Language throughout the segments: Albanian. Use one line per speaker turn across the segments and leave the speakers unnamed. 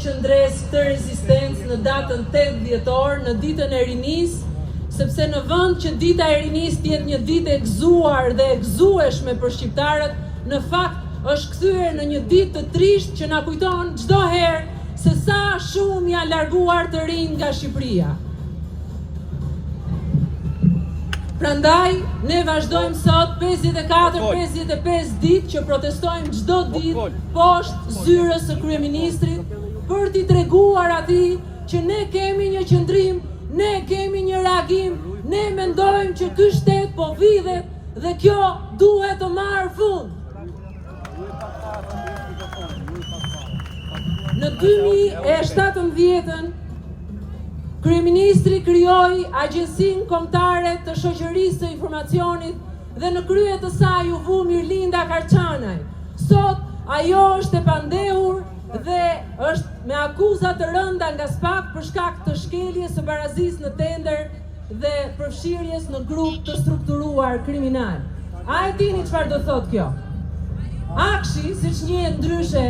qëndres këtë rezistencë në datën 8 dhjetor, në ditën e rinisë, sepse në vend që dita e rinisë tjetë një ditë e gëzuar dhe e gëzueshme për shqiptarët, në fakt është kthyer në një ditë të trisht që na kujton çdo herë se sa shumë janë larguar të rinj nga Shqipëria. Prandaj, ne vazhdojmë sot 54-55 ditë që protestojmë çdo ditë poshtë zyrës së kryeministrit për t'i treguar atij që ne kemi një qëndrim, ne kemi një reagim, ne mendojmë që ky shtet po vidhet dhe kjo duhet të marrë fund. Në 2017, Kryeministri krijoi Agjencinë Kombëtare të Shoqërisë së Informacionit dhe në krye të saj u vu Mirlinda Karçanaj. Sot ajo është e pandehur dhe është me akuza të rënda nga SPAK për shkak të shkeljes së barazisë në tender dhe përfshirjes në grup të strukturuar kriminal. A e dini çfarë do thotë kjo? Akshi, siç njihet ndryshe,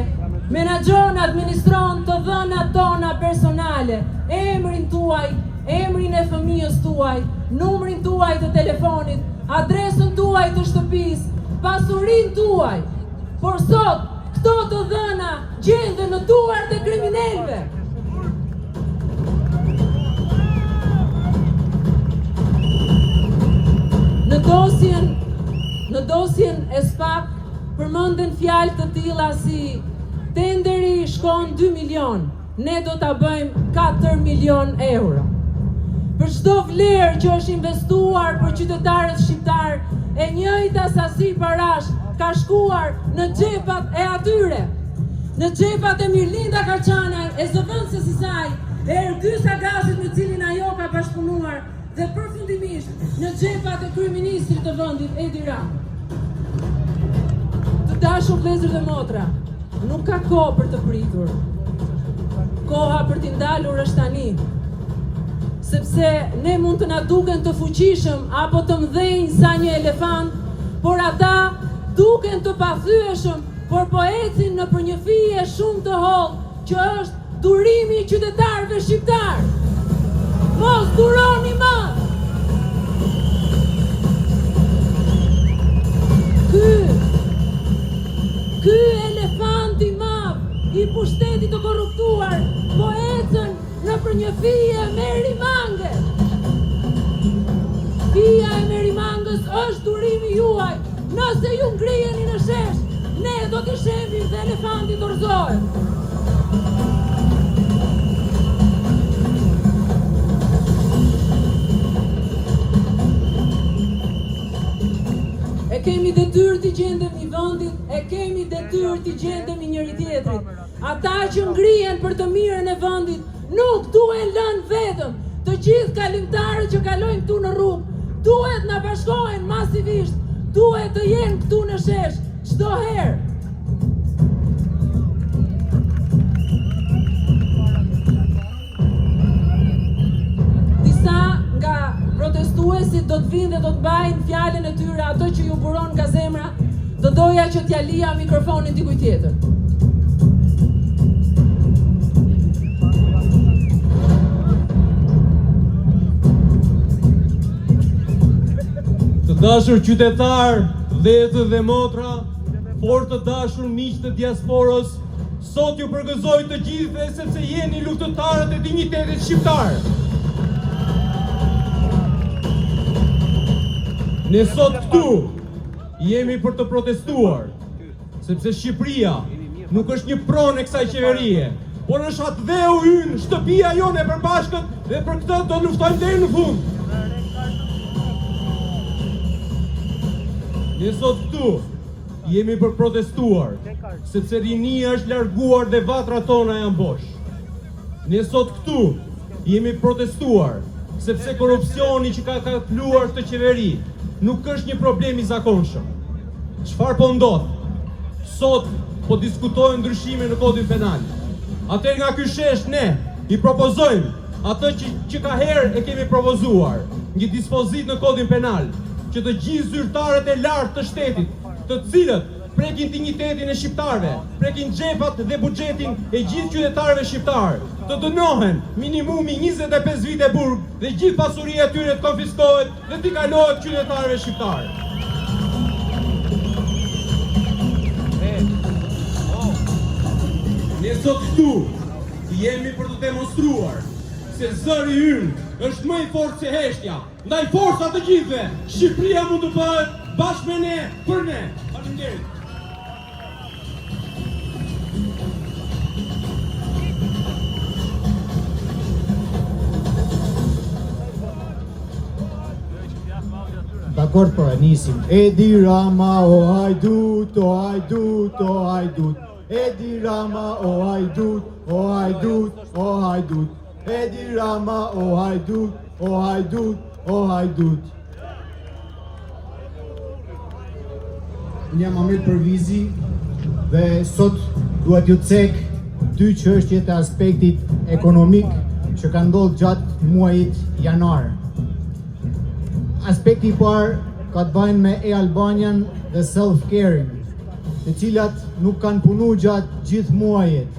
menaxhon, administron të dhënat tona personale, emrin tuaj, emrin e fëmijës tuaj, numrin tuaj të telefonit, adresën tuaj të shtëpisë, pasurinë tuaj. Por sot, këto të dhëna gjenden në duart e kriminalëve. Në dosjen e SPAK përmenden fjalë të tilla si tenderi shkon 2 milion, ne do ta bëjmë 4 milion euro. Për çdo vlerë që është investuar për qytetarët shqiptar, e njëjta sasi parash ka shkuar në xhepat e atyre. Në xhepat e Mirlinda Karçanaj, e zëvendëses së saj, e Ergysa Gazit me cilin ajo ka bashkëpunuar, dhe përfundimisht në xhepat e kryeministrit të vendit Edi Rama. Të dashur vëllezër dhe motra, nuk ka kohë për të pritur. Koha për t'i ndalur është tani. Sepse ne mund të na duken të fuqishëm apo të mëdhenj sa një elefant, por ata duken të pathyeshëm, por po ecin nëpër një fije shumë të hollë, që është durimi i qytetarëve shqiptar. Mos duroni më! Ky elefant i madh i pushtetit të korruptuar po ecën nëpër një fije merimange. Fija e merimangës është durimi juaj. Nëse ju ngriheni në shesh, ne do t'i shembim dhe elefanti dorëzohet. E kemi detyrë t'i gjendem i vendit, e kemi detyrë t'i gjendem i njëri tjetrit. Ata që ngrihen për të mirën e vendit nuk duhen lënë vetëm. Të gjithë kalimtarët që kalojnë këtu në rrugë duhet na bashkohen masivisht, duhet të jenë këtu në shesh çdo herë. Disa nga protestuesit do të vinë dhe do të bajnë fjalën e tyre, ato që ju buron nga zemra, do doja që t'ja lija mikrofonin dikujt tjetër.
Të dashur qytetar, vëllezër dhe motra, por të dashur miq të diasporës, sot ju përgëzoj të gjithëve sepse jeni luftëtarët e dinjitetit shqiptar. Ne sot këtu jemi për të protestuar, sepse Shqipëria nuk është një pronë e kësaj qeverie, por është atë dheu ynë, shtëpia jone e përbashkët dhe për këtë do luftojmë deri në fund. Ne sot këtu jemi për protestuar, sepse rinia është larguar dhe vatrat tona janë bosh. Ne sot këtu jemi protestuar, sepse korrupsioni që ka kapluar këtë qeveri nuk është një problem i zakonshëm. Çfarë po ndodh? Sot po diskutojmë ndryshime në kodin penal. Atë nga ky shesh ne i propozojmë atë që ka herë e kemi propozuar, një dispozit në kodin penal, që të gjithë zyrtarët e lartë të shtetit, të cilët prekin dinjitetin e shqiptarëve, prekin xhepat dhe buxhetin e gjithë qytetarëve shqiptar. Të dënohen minimumi 25 vite burg dhe gjithë pasuria e tyre të konfiskohet dhe t'i kalohet qytetarëve shqiptar. Ne sot këtu jemi për të demonstruar se zëri ynë është më i fortë se heshtja. Ndaj forca të gjithëve, Shqipëria mund të bëhet bashkë me ne, për ne. Faleminderit.
Dakord, po e nisim. Edi Rama, o hajdut, o hajdut, o hajdut. Edi Rama, o hajdut, o hajdut, o hajdut. Edi Rama, o hajdut, o hajdut, o hajdut. Unë jam Amir Përvizi dhe sot duhet ju cek dy çështje të aspektit ekonomik që kanë ndodhur gjatë muajit janar. Aspekti i parë ka të bëjë me e-Albanian dhe self-caring, të cilat nuk kanë punu gjatë gjithë muajit,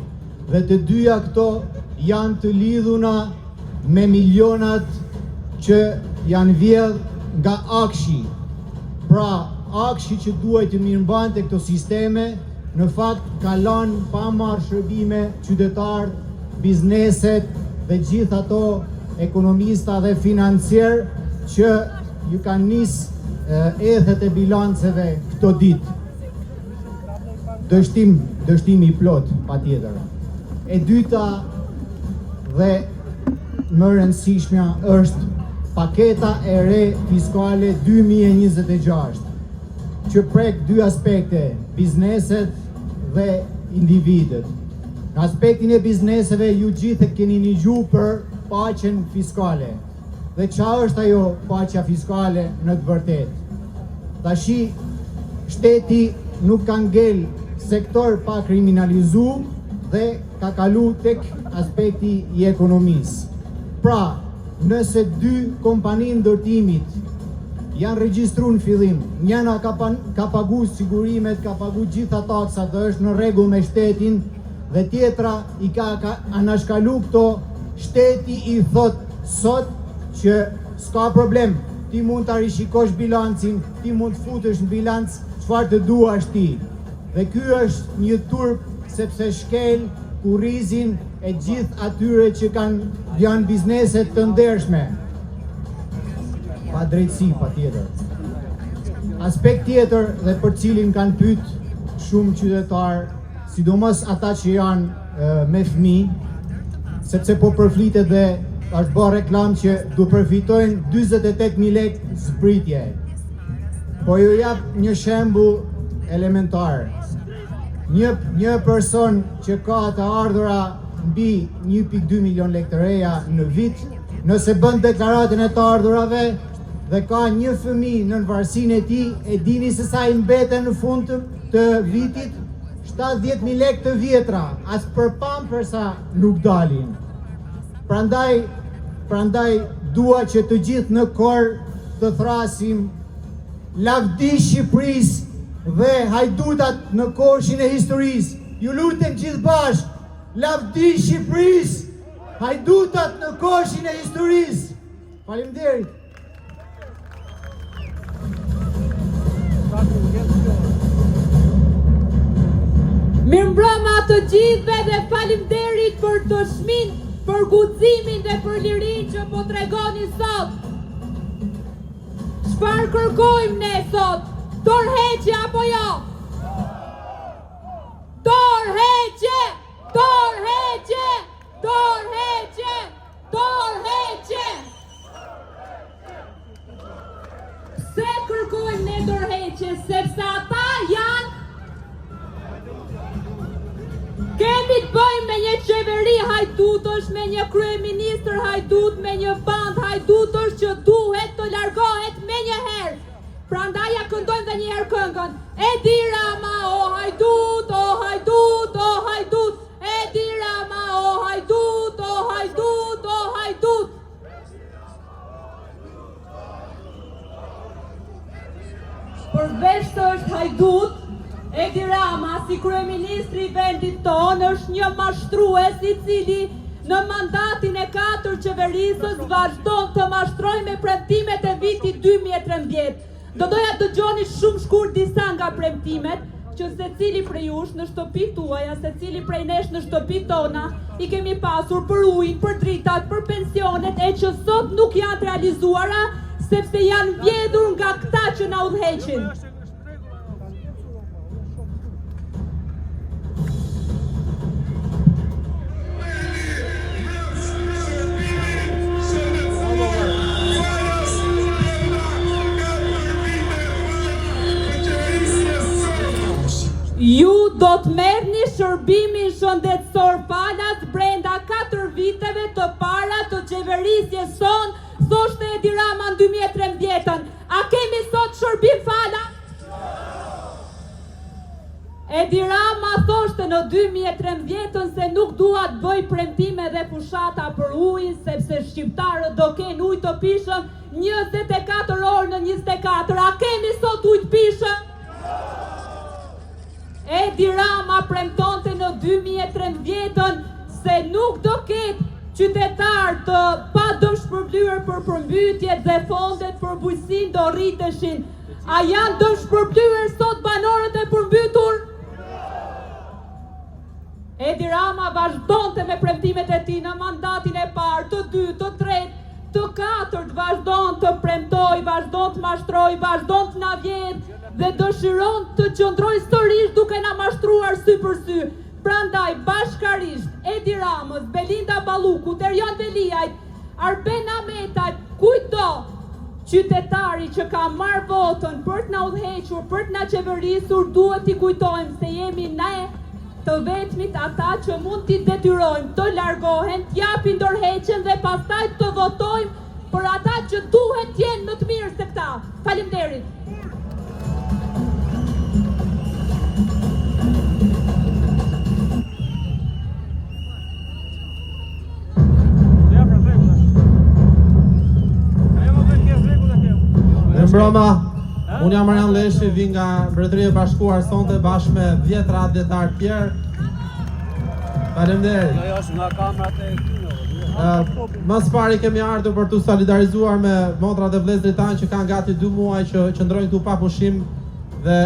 dhe të dyja këto janë të lidhuna me milionat që janë vjedh nga akshi. Pra, akshi që duhet të mirëmbante këto sisteme, në fakt ka lënë pa marrë shërbime qytetarët, bizneset dhe gjithë ato ekonomista dhe financier që ju kanë nisë ethet e bilanceve këto ditë. Dështim i plot, patjetër. E dyta dhe më rëndësishmja është paketa e re fiskale 2026, që prek dy aspekte, bizneset dhe individet. Në aspektin e bizneseve ju gjithë keni një gjuhë për paqen fiskale. Dhe qa është ajo paqja fiskale në të vërtet? Tashi, shteti nuk ka ngel sektor pa kriminalizu dhe ka kalu tek aspekti i ekonomisë. Pra, nëse dy kompani ndërtimit janë regjistru në fillim, njëna ka pagu sigurimet, ka pagu gjitha taksat dhe është në rregull me shtetin, dhe tjetra i ka anashkalu këto, shteti i thot sot që s'ka problem, ti mund të rishikosh bilancin, ti mund të futesh në bilanc çfarë të duash ti. Dhe ky është një turp sepse shkel kurrizin e gjithë atyre që janë bizneset të ndershme. Pa drejtësi, patjetër. Aspekt tjetër dhe për cilin kanë pyet shumë qytetarë, sidomos ata që janë me fëmijë, sepse po përflitet dhe është bërë reklam që du përfitojnë 28.000 lekë zbritje. Po ju jap një shembull elementar. Një person që ka të ardhura mbi 1.2 milion lekë të reja në vit, nëse bën deklaratën e të ardhurave dhe ka një fëmijë në varësinë e tij, e dini se sa i mbeten në fund të vitit? 70.000 lekë të vjetra, as për pampersa nuk dalin. Prandaj dua që të gjithë në kor të thrasim lavdi Shqipërisë dhe hajdutat në koshin e historisë. Ju lutem gjithë bashkë, lavdi Shqipërisë, hajdutat në koshin e historisë. Faleminderit.
Mirëmbrëma të gjithëve dhe faleminderit për dëshmin, për guximin dhe për lirin që po tregoni sot. Çfarë kërkojmë ne sot? Dorëheqje apo jo? Dorëheqje! Dorëheqje! Dorëheqje! Dorëheqje! Pse kërkojmë ne dorëheqje? Sepse ata janë kemi të bëjmë me një qeveri hajdutësh, me një kryeministër hajdut, me një band hajdutësh që duhet të largohet me një herë. Prandaj ja këndojmë dhe një herë këngën. Edi Rama, o hajdut, o hajdut, o hajdut. Edi Rama, o hajdut, o hajdut, o hajdut. Përveç të është hajdut,
Edi Rama, si kryeministri i vendit tonë, është një mashtrues i cili në mandatin e 4 qeverisës vazhdon të mashtrojë me premtimet e vitit 2013. Do doja të dëgjoni shumë shkurt disa nga premtimet që secili prej jush në shtëpi tuaja, secili prej nesh në shtëpi tona, i kemi pasur për ujin, për dritat, për pensionet, e që sot nuk janë realizuara, sepse janë vjedhur nga këta që na udhëheqin. Ju do të merrni shërbimin shëndetësor falas brenda 4 viteve të para të qeverisjes son, thoshte Edi Rama në 2013. A kemi sot shërbim falas? Edi Rama thoshte në 2013 se nuk dua të bëj premtime dhe fushata për ujin, sepse shqiptarët do kenë ujë të pishëm 24 orë në 24. A kemi sot ujë të pishëm? Edi Rama premtonte në 2013 se nuk do ketë qytetar të pa dëmshpërblyer për përmbytjet dhe fondet për bujqësinë do rriteshin. A janë dëmshpërblyer sot banorët e përmbytur? Edi Rama vazhdonte me premtimet e tij në mandatin e parë, të dytë, të tretë, të katërt, vazhdon të premtoj, vazhdon të mashtroj, vazhdon të na vjedh dhe dëshiron të qëndroj sërish duke na mashtruar sy për sy. Prandaj bashkarisht Edi Ramës, Belinda Ballukut, Erjon Veliajt, Arben Ahmetajt, kujto qytetari që ka marrë votën për të na udhëhequr, për të na qeverisur, duhet t'i kujtojmë se jemi ne të vetmit ata që mund t'i detyrojmë të largohen, t'japin dorëheqjen dhe pastaj të votojmë për ata që duhet t'jenë më të mirë se këta. Faleminderit.
Mbroma, unë jam Marian Leshi, vi nga Mbretëria e Bashkuar sonte bashkë me 10 radhëtar tjerë. Faleminderit.
Jo, është nga kamerat e këtyre.
Më së pari kemi ardhur për të solidarizuar me motrat e vëllezërit tanë që kanë gati 2 muaj që qëndrojnë këtu pa pushim dhe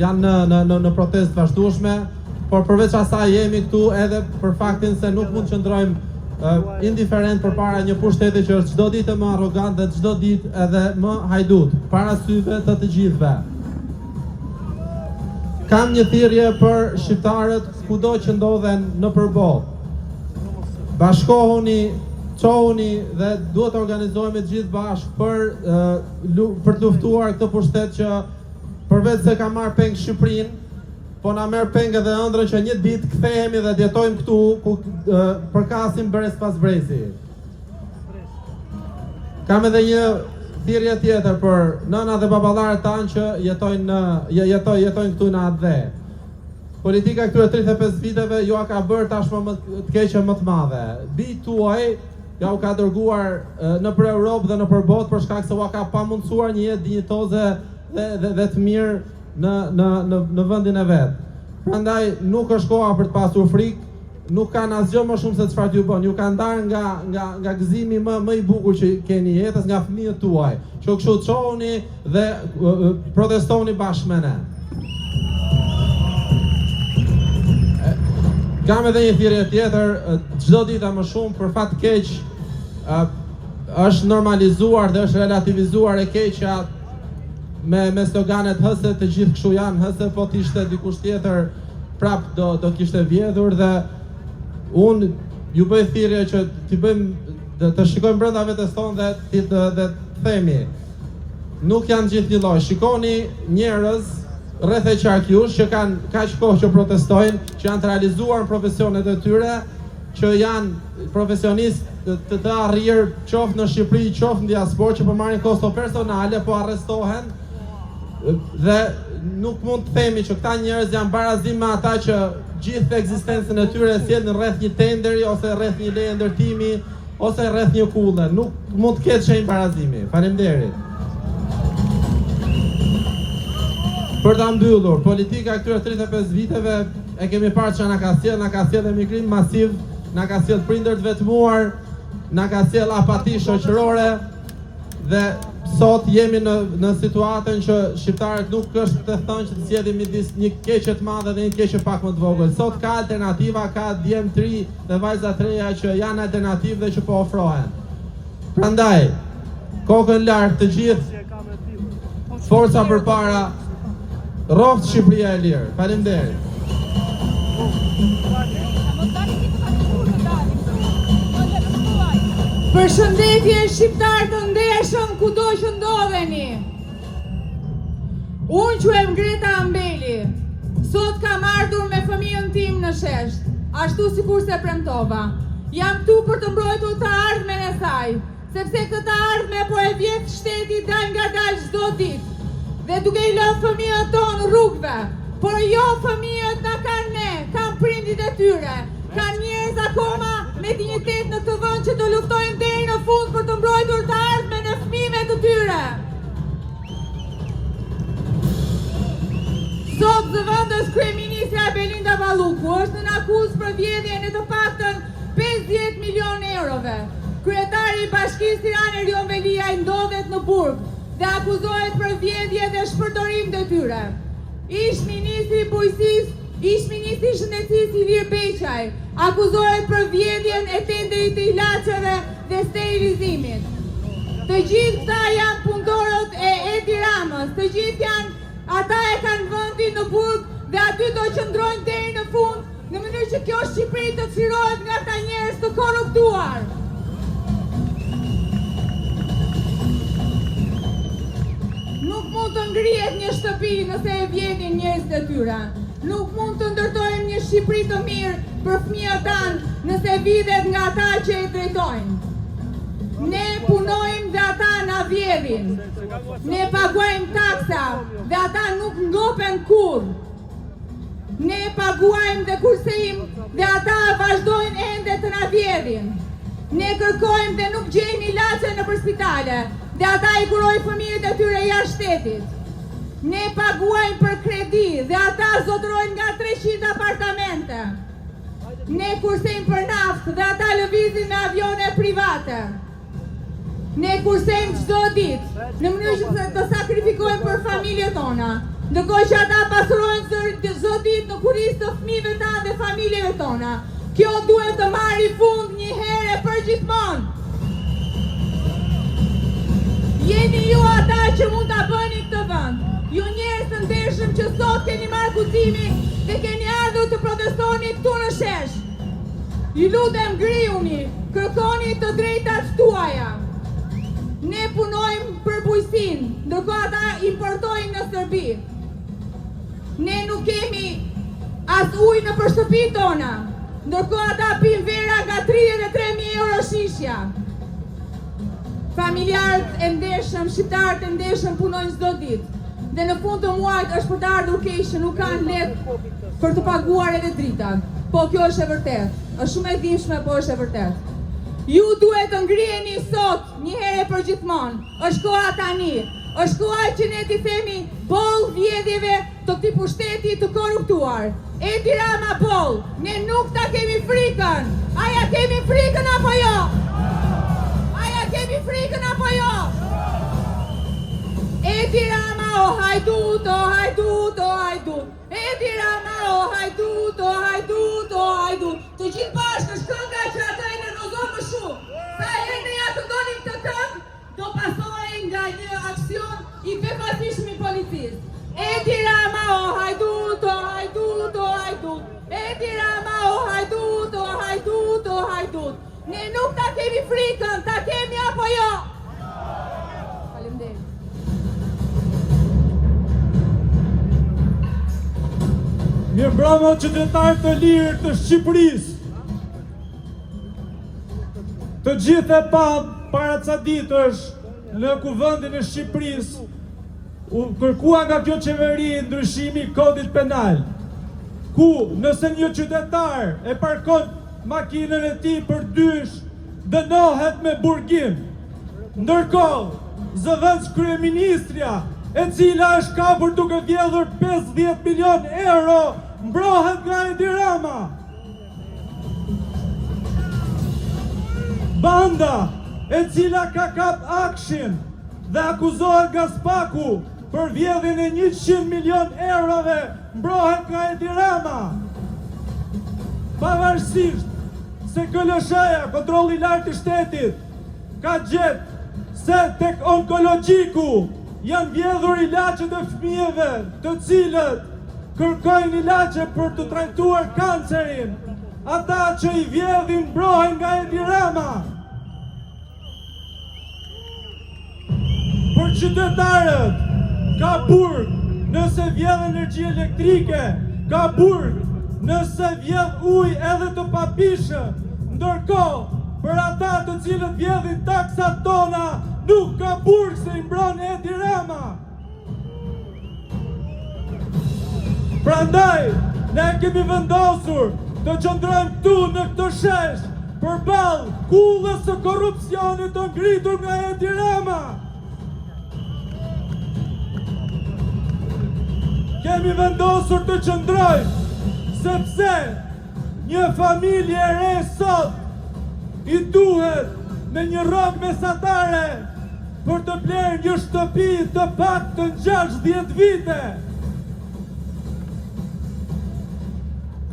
janë në protestë vazhdueshme, por përveç asaj jemi këtu edhe për faktin se nuk mund të qëndrojmë indiferent përpara një pushteti që është çdo ditë më arrogant dhe çdo ditë edhe më hajdut para syve të të gjithëve. Kam një thirrje për shqiptarët kudo që ndodhen nëpër botë. Bashkohuni, çohuni dhe duhet të organizohemi të gjithë bashkë për të luftuar këtë pushtet që përveç se ka marrë peng Shqipërinë, po na merr peng edhe ëndrrën që një ditë kthehemi dhe jetojmë këtu ku përkasim brez pas brezi. Kam edhe një thirrje tjetër për nëna dhe baballarët tanë që jetojnë këtu në atë dhe. Politika këtyre 35 viteve ju a ka bërë tashmë më të keqe më të madhe. Bijtë tuaj ja u ka dërguar nëpër Europë dhe nëpër botë për shkak se u ka pamundsuar një jetë dinjitoze dhe të mirë në vendin e vet. Prandaj nuk është koha për të pasur frikë, nuk kanë asgjë më shumë se çfarë ju bën. Ju kanë ndarë nga gëzimi më i bukur që keni jetës, nga fëmijët tuaj. Që kështu çohuni dhe protestoni bashkë me ne. Kam edhe një thirrje tjetër, çdo ditë më shumë për fat keq është normalizuar dhe është relativizuar e keqja me sloganet hëse të gjithë kështu janë hëse, po t'ishte dikush tjetër prap do kishte vjedhur dhe unë ju bëj thirrje që t'i bëjmë të shikojmë brenda vetes tonë dhe të themi nuk janë gjithë një lloj. Shikoni njerëz rreth e qarkjush që kanë kaq kohë që protestojnë, që janë të realizuar në profesionet e tyre, që janë profesionistë të arrirë qoftë në Shqipëri, qoftë në diasporë, që po marrin kosto personale, po arrestohen. Dhe nuk mund të themi që këta njerëz janë barazim me ata që gjithë ekzistencën e tyre sjellin rreth një tenderi ose rreth një leje ndërtimi ose rreth një kulle. Nuk mund të ketë shenjë barazimi. Faleminderit.
Për ta mbyllur, politika këtyre 35 viteve e kemi parë që na ka sjell emigrim masiv, na ka sjell prindër të vetmuar, na ka sjell apati shoqërore dhe sot jemi në situatën që shqiptarët nuk është të thënë që të zgjedhin midis një keqe të madhe dhe një keqe pak më të vogël. Sot ka alternativa, ka djem të ri dhe vajza të reja që janë alternativë dhe që po ofrohen. Prandaj, kokën lart të gjithë, forca përpara, rroft Shqipëria e lirë. Faleminderit.
Përshëndetje shqiptar të ndershëm kudo që ndodheni. Unë quhem Greta Ambeli. Sot kam ardhur me fëmijën tim në Shesht, ashtu sikur se premtova. Jam këtu për të mbrojtur të ardhmen e saj, sepse këtë ardhme po e vjet shteti dal nga dal çdo ditë. Dhe duke i lënë fëmijët tonë rrugëve, por jo fëmijët na kanë ne, kanë prindit e tyre. Kanë njerëz akoma me dinjitet në këtë vend që do luftojnë deri në fund për të mbrojtur të ardhmen e fëmijëve të tyre. Sot zëvendës kryeministra Belinda Balluku është në akuzë për vjedhjen e të paktën 50 milionë eurove. Kryetari i Bashkisë Tirana Erion Velia ndodhet në burg dhe akuzohet për vjedhje dhe shpërdorim detyre. Ish ministri i Bujqësisë, ish ministri i Shëndetësisë Ilir Beqaj akuzohet për vjedhjen e tenderit të ilaçeve dhe sterilizimit. Të gjithë këta janë punëtorët e Edi Ramës, të gjithë ata e kanë vendin në burg dhe aty do qëndrojnë deri në fund, në mënyrë që kjo Shqipëri të çlirohet nga ata njerëz të korruptuar. Nuk mund të ngrihet një shtëpi nëse e vjedhin njerëzit e tyre. Nuk mund të ndërtojmë një Shqipëri të mirë për fëmijët tanë nëse vidhet nga ata që e drejtojnë. Ne punojmë dhe ata na vjedhin. Ne paguajmë taksa dhe ata nuk ngopen kurrë. Ne paguajmë dhe kursejmë dhe ata vazhdojnë ende të na vjedhin. Ne kërkojmë dhe nuk gjejmë ilaçe nëpër spitale dhe ata i kurojnë fëmijët e tyre jashtë shtetit. Ne paguajmë për kredi dhe ata zotrojnë nga 300 apartamente. Ne kursejmë për naftë dhe ata lëvizin me avione private. Ne kursejmë çdo ditë në mënyrë që të sakrifikojmë për familjet tona, ndërkohë që ata pasurojnë çdo ditë në kurrizë të fëmijëve tanë dhe familjeve tona. Kjo duhet të marrë fund një herë për gjithmonë. Jeni ju ata që mund ta bëni këtë vend. Ju njerëz të ndershëm që sot keni marrë kuzimi dhe keni ardhur të protestoni këtu në Shesh. Ju lutem grihuni, kërkoni të drejtat tuaja. Ne punojmë për bujqësinë, ndërkohë ata importojnë në Serbi. Ne nuk kemi as ujë në shtëpitë tona, ndërkohë ata pinë vera nga 33.000 euro shishja. Familjarët e ndershëm, shqiptarët e ndershëm punojnë çdo ditë. Dhe në fund të muajit është për të ardhur keq që nuk kanë lek për të paguar edhe dritat. Po kjo është e vërtetë. Është shumë e dhimbshme, po është e vërtetë. Ju duhet të ngriheni sot, një herë për gjithmonë. Është koha tani. Është koha që ne t'i themi boll vjedhjeve të këtij pushteti të korruptuar. Edi Rama boll. Ne nuk ta kemi frikën. A ja kemi frikën apo jo? A ja kemi frikën apo jo? Edi Rama, o hajdut, o hajdut, o hajdut. Edi Rama, o hajdut, o hajdut, o hajdut. Të gjithë bashkë është kënga që ata e nervozon më shumë. Sa herë ne ja të donim të këngë, do pasojë nga një aksion i befasishëm i policisë. Edi Rama, o hajdut, o hajdut, o hajdut. Edi Rama, o hajdut, o hajdut, o hajdut. Ne nuk ta kemi frikën, ta kemi apo jo? Faleminderit.
Mirëmbrëma qytetarë të lirë të Shqipërisë. Të gjithë e para ca ditësh në kuvendin e Shqipërisë u kërkua nga kjo qeveri ndryshimi i kodit penal, ku nëse një qytetar e parkon makinën e tij për dysh, dënohet me burgim. Ndërkohë, zëvendës kryeministrja e cila është kapur duke vjedhur 50 milion euro, mbrohet nga Edi Rama. Banda e cila ka kap Akshin dhe akuzohet nga Spaku për vjedhjen e 100 milion eurove, mbrohet nga Edi Rama. Pavarësisht se KLSH-ja, kontrolli i lartë i shtetit, ka gjetë se tek onkologjiku janë vjedhur ilaçet e fëmijëve, të cilët kërkojnë ilaçe për të trajtuar kancerin. Ata që i vjedhin mbrohen nga Edi Rama. Për qytetarët, ka burg nëse vjedh energji elektrike, ka burg nëse vjedh ujë edhe të papishëm, ndërkohë për ata të cilët vjedhin taksat tona, nuk ka burg se i mbron Edi Rama. Prandaj, ne kemi vendosur të qëndrojmë këtu në këtë shesh përballë kullës së korrupsionit të ngritur nga Edi Rama. Kemi vendosur të qëndrojmë sepse një familje e re sot i duhet me një rrogë mesatare për të blerë një shtëpi të paktën 60 vite.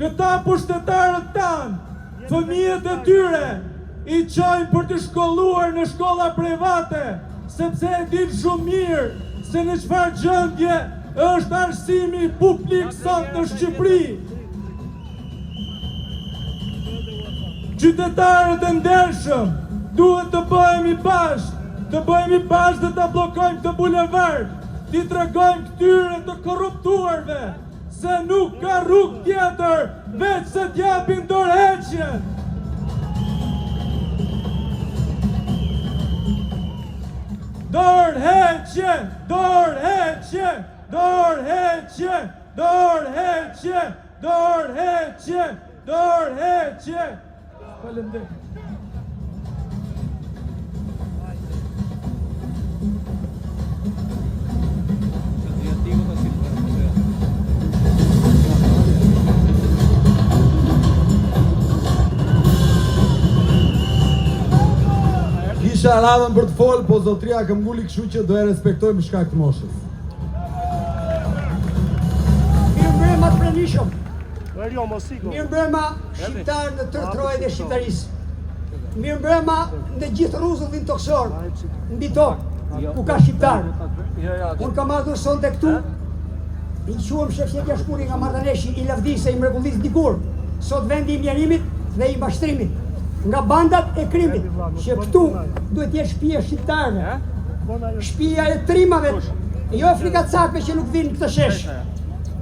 Këta pushtetarët tanë, fëmijët e tyre, i qojnë për të shkolluar në shkolla private, sepse e dinë shumë mirë se në çfarë gjendje është arsimi publik sot në Shqipëri. Qytetarët e ndershëm, duhet të bëhemi bashkë dhe të bllokojmë këtë bulevard, t'i tregojmë këtyre të korruptuarve se nuk ka rrugë tjetër veç se t'japin dorëheqjen. Dorëheqje, dorëheqje, dorëheqje, dorëheqje, dorëheqje, dorëheqje. Faleminderit.
Kisha radhën për të folë, po zotria ka mbuli, kështu që do e respektojmë shkak të moshës.
Mirëmbrëma të pranishëm. Mirëmbrëma shqiptarë në tërë trojet e shqiptarisë. Mirëmbrëma në gjithë rruzullin toksor, mbi tokë, ku ka shqiptarë. Unë kam ardhur sonte këtu, i quhem Shefqetja Shkuri nga Martaneshi, i lavdisë e i mrekullisë dikur, sot vendi i mjerimit dhe i mashtrimit nga bandat e krimit, që këtu duhet jetë shtëpia e shqiptarëve, shtëpia e trimave, e jo e frikacakve që nuk vinë këtë shesh.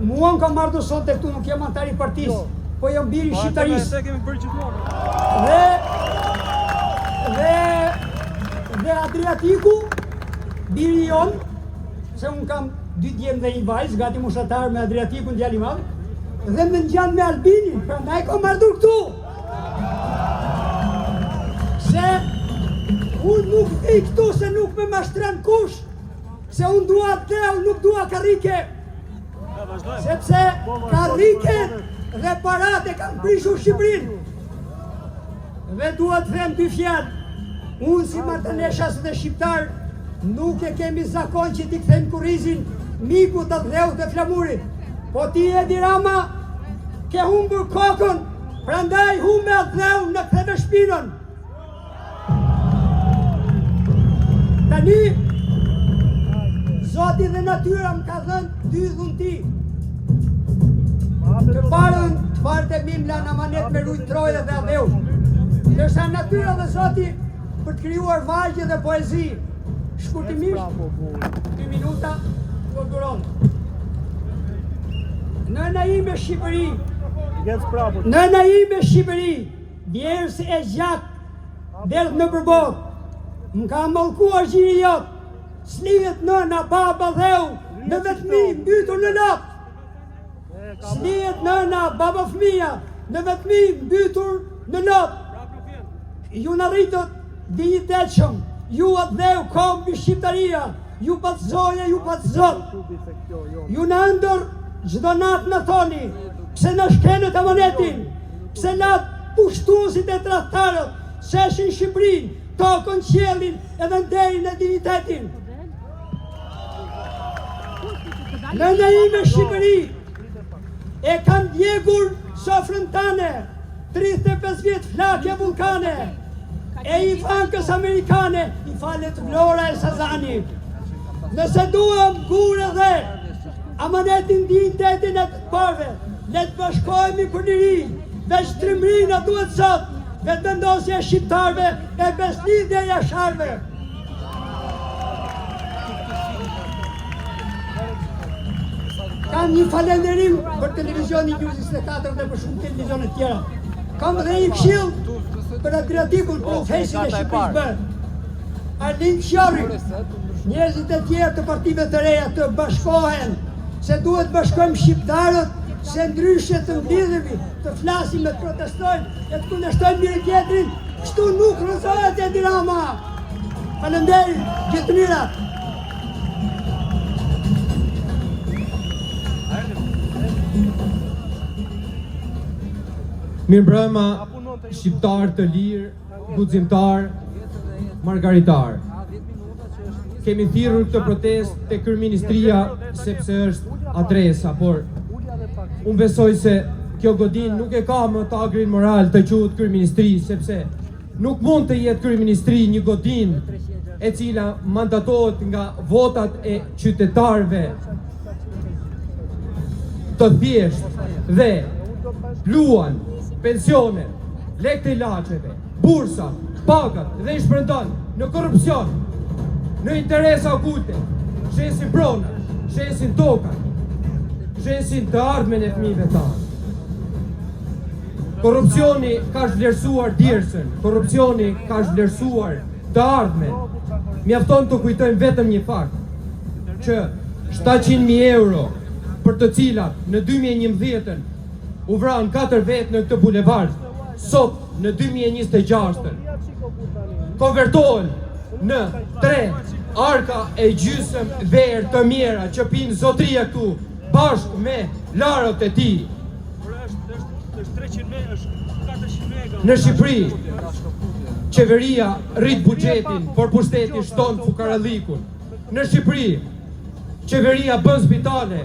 Mua kam ardhur sonte këtu, nuk jam antar i partisë, po jam biri i shqiptarisë. Dhe Adriatiku, biri jon, se unë kam 2 djemë dhe 1 vajzë, gati moshatar me Adriatikun djali i madh, dhe më ngjan me Albinin, prandaj kam ardhur këtu. Se unë nuk vi këtu se nuk me mashtran kush, se unë dua dheu, nuk dua karrike, sepse karriket dhe parate kanë prishur Shqipërinë. Dhe dua të them 2 fjalë. Unë si martaneshas dhe shqiptar nuk e kemi zakon që ti kthejmë kurrizin miku të dheu të flamurit. Po ti Edi Rama ke humbur kokën, prandaj humbe atë dheu në ktheve shpinën. Tani, Zoti dhe natyra më ka dhënë 2 dhunti. Të parën të parët e mim lanë amanet me rujt troje dhe adheu. Ndërsa natyra dhe Zoti për të krijuar vargje dhe poezi. Shkurtimisht, 2 minuta do duron. Nëna ime Shqipëri, nëna ime Shqipëri, djerës e gjak, derdh në përbot, më ka mallkuar gjiri jot, slihet nëna, baba dheu, në vetëmi, mbytur në natë. Slihet nëna, baba fëmija, në vetëmi, mbytur në natë. Ju në rritët dinjitetshëm, ju atë dheu kombi Shqiptaria, ju patëzoje, ju patëzot. Ju në ndër gjdo natë në thoni, pse në shkenët e monetin, pse në pushtuesit e tradhtarët, sheshin Shqipërinë, tokën, qiellin edhe nderin e dignitetin. Në ime Shqipëri e kam djegur sofrën tane, 35 vjetë flakje vulkane, e i fankës amerikane, i falet Vlora e Sazani. Nëse duhem gure dhe amanetin dignitetin e të parve, le të bashkojmë për njëri, veç trimrina duhet sot, vetë vendosje e shqiptarve e beslidhje e jasharve. Kam një falenderim për televizionin Gjuzis në 4 dhe për shumë televizionet tjera. Kam dhe një këshill për Adriatikun, për ufesin e Shqipërisë bërë. Arlind Qjori, njerëzit e tjerë të partive të reja të bashkohen, se duhet bashkojmë shqiptarët, se ndryshe të mblidhemi, të flasim e të protestojmë, e të kundërshtojmë njëri tjetrin, kështu nuk rëzohet Edi Rama. Faleminderit, gjithë mirat.
Mirëmbrëma, shqiptar të lirë, guximtar, margaritar. Kemi thirrur këtë protestë te kryeministria sepse është adresa, por unë besoj se kjo godin nuk e ka më tagrin moral të quhet kryeministri, sepse nuk mund të jetë kryeministri një godin e cila mandatohet nga votat e qytetarëve të thjeshtë dhe luan pensionet, lekët e ilaçeve, bursat, pagat dhe i shpërndan në korrupsion, në interesa okulte, shesin pronat, shesin tokat, shesin të ardhmen e fëmijëve tanë. Korrupsioni ka zhvlerësuar djersën, korrupsioni ka zhvlerësuar të ardhmen. Mjafton të kujtojmë vetëm një fakt, që 700.000 euro për të cilat në 2011 u vranë 4 vetë në këtë bulevard, sot në 2026 konvertohen në 3 arka e gjysëm verë të mjera që pinë zotria këtu bashkë me larët e tij. Në Shqipëri, qeveria rrit buxhetin, por pushteti shton fukarallikun. Në Shqipëri, qeveria bën spitale,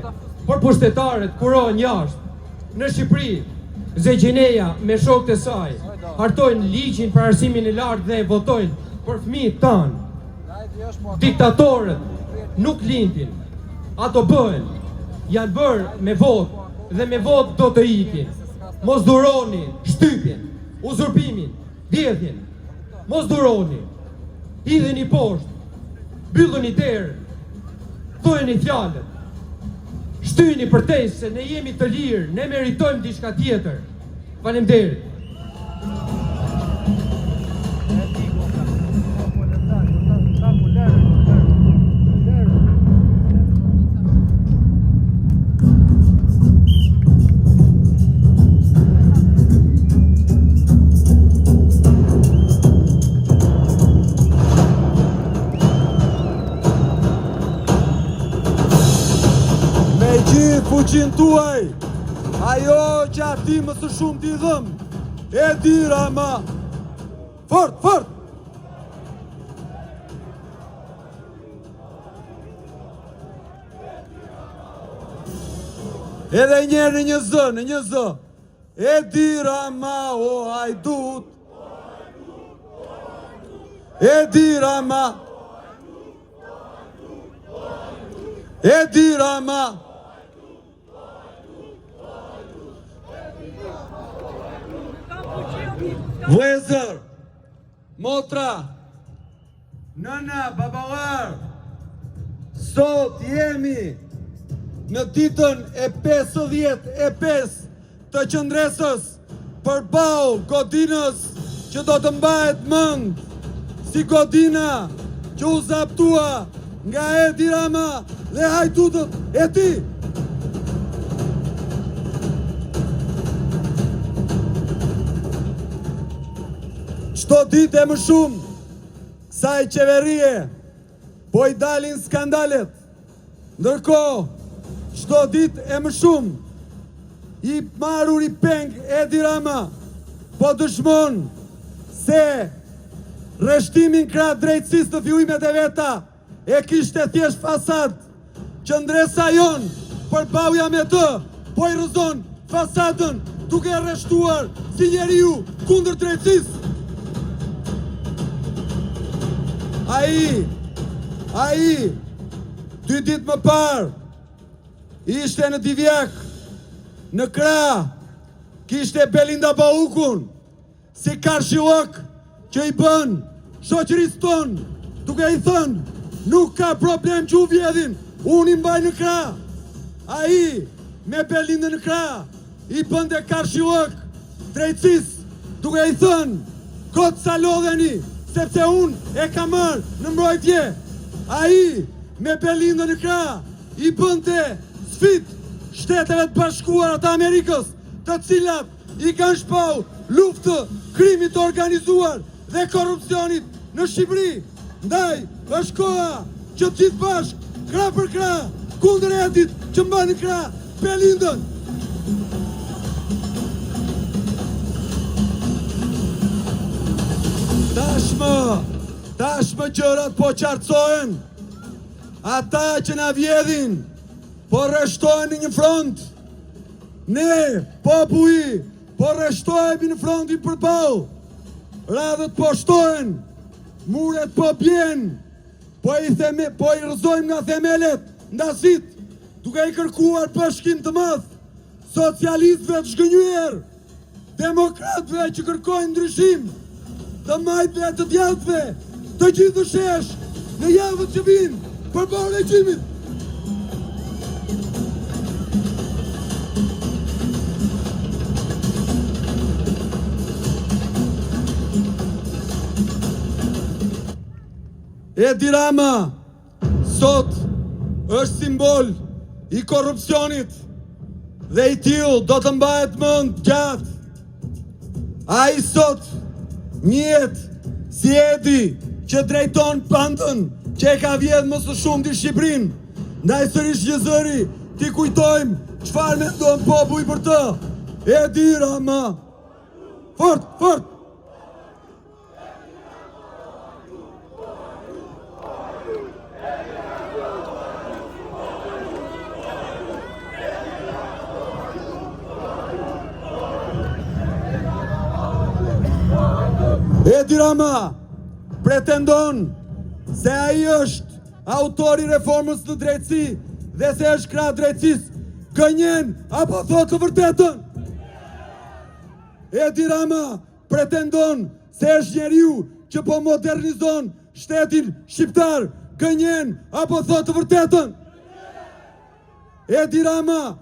por pushtetarët kurohen jashtë. Në Shqipëri, Zegjineja me shokët e saj hartojnë ligjin për arsimin e lartë dhe votojnë për fëmijët tanë. Diktatorët nuk lindin, ato bëhen, janë bërë me votë dhe me votë do të ikin. Mos duroni shtypjen, uzurpimin, vjedhjen. Mos duroni, hidheni poshtë, mbylluni derë, thojeni fjalët. Shtyni përtej se ne jemi të lirë, ne meritojmë diçka tjetër. Faleminderit.
Fuqin tuaj, ajo që ati më së shumë t'i dhëm, Edi Rama, fort, fort! Edhe njerë në një zë, Edi Rama, o hajdut, Edi Rama, Edi Rama, vëllezër, motra, nëna, babalar, sot jemi në ditën e 55 të qëndresës përballë godinës që do të mbahet mend si godina që u zaptua nga Edi Rama dhe hajdutët e tij. Çdo ditë më shumë kësaj qeverie po i dalin skandalet. Ndërkohë, çdo ditë e më shumë, i marrur i peng Edi Rama, po dëshmon se rreshtimin krah drejtësisë të fillimet e veta e kishte thjesht fasad, që ndresa jon përballja me të, po i rrëzon fasadën duke rreshtuar si njeriu kundër drejtësisë. Ai, 2 ditë më parë, ishte në Divjak, në krah, kishte Belinda Baukun, si karshillok që i bën shoqërisë tonë, duke i thënë, nuk ka problem që u vjedhin, unë i mbaj në krah. Ai, me Belindën në krah, i bënte karshillok drejtësisë, duke i thënë, kot sa lodheni, sepse unë e kam marrë në mbrojtje. Ai, me Belindën në krah, i bënte sfidë Shteteve të Bashkuara të Amerikës, të cilat i kanë shpau luftë krimit të organizuar dhe korrupsionit në Shqipëri. Ndaj, është koha që të gjithë bashkë, krah për krah, kundër Edit që mban në krah Belindën. Tashmë gjërat po qartësohen. Ata që na vjedhin, po rreshtohen në një front. Ne, populli, po rreshtohemi në frontin përballë. Radhët po shtohen, muret po bjen, po i rrëzojmë nga themelet ndasit, duke i kërkuar bashkim të madh, socialistëve të zhgënjyer, demokratëve që kërkojnë ndryshim, të majtëve të djallëve, të gjithë shesh në javët që vinë përballë regjimit. Edi Rama sot është simbol i korrupsionit dhe i tillë do të mbahet mend gjatë. Ai sot njihet si Edi që drejton pandën që e ka vjedhë më së shumti Shqipërinë. Ndaj sërish një zëri ti kujtojmë çfarë mendon populli për të. Edi Rama. Fort, fort. Edi Rama pretendon se ai është autori reformës në drejtësi dhe se është krah drejtësisë. Gënjen apo thot të vërtetën? Edi Rama pretendon se është njeriu që po modernizon shtetin shqiptar. Gënjen apo thot të vërtetën? Edi Rama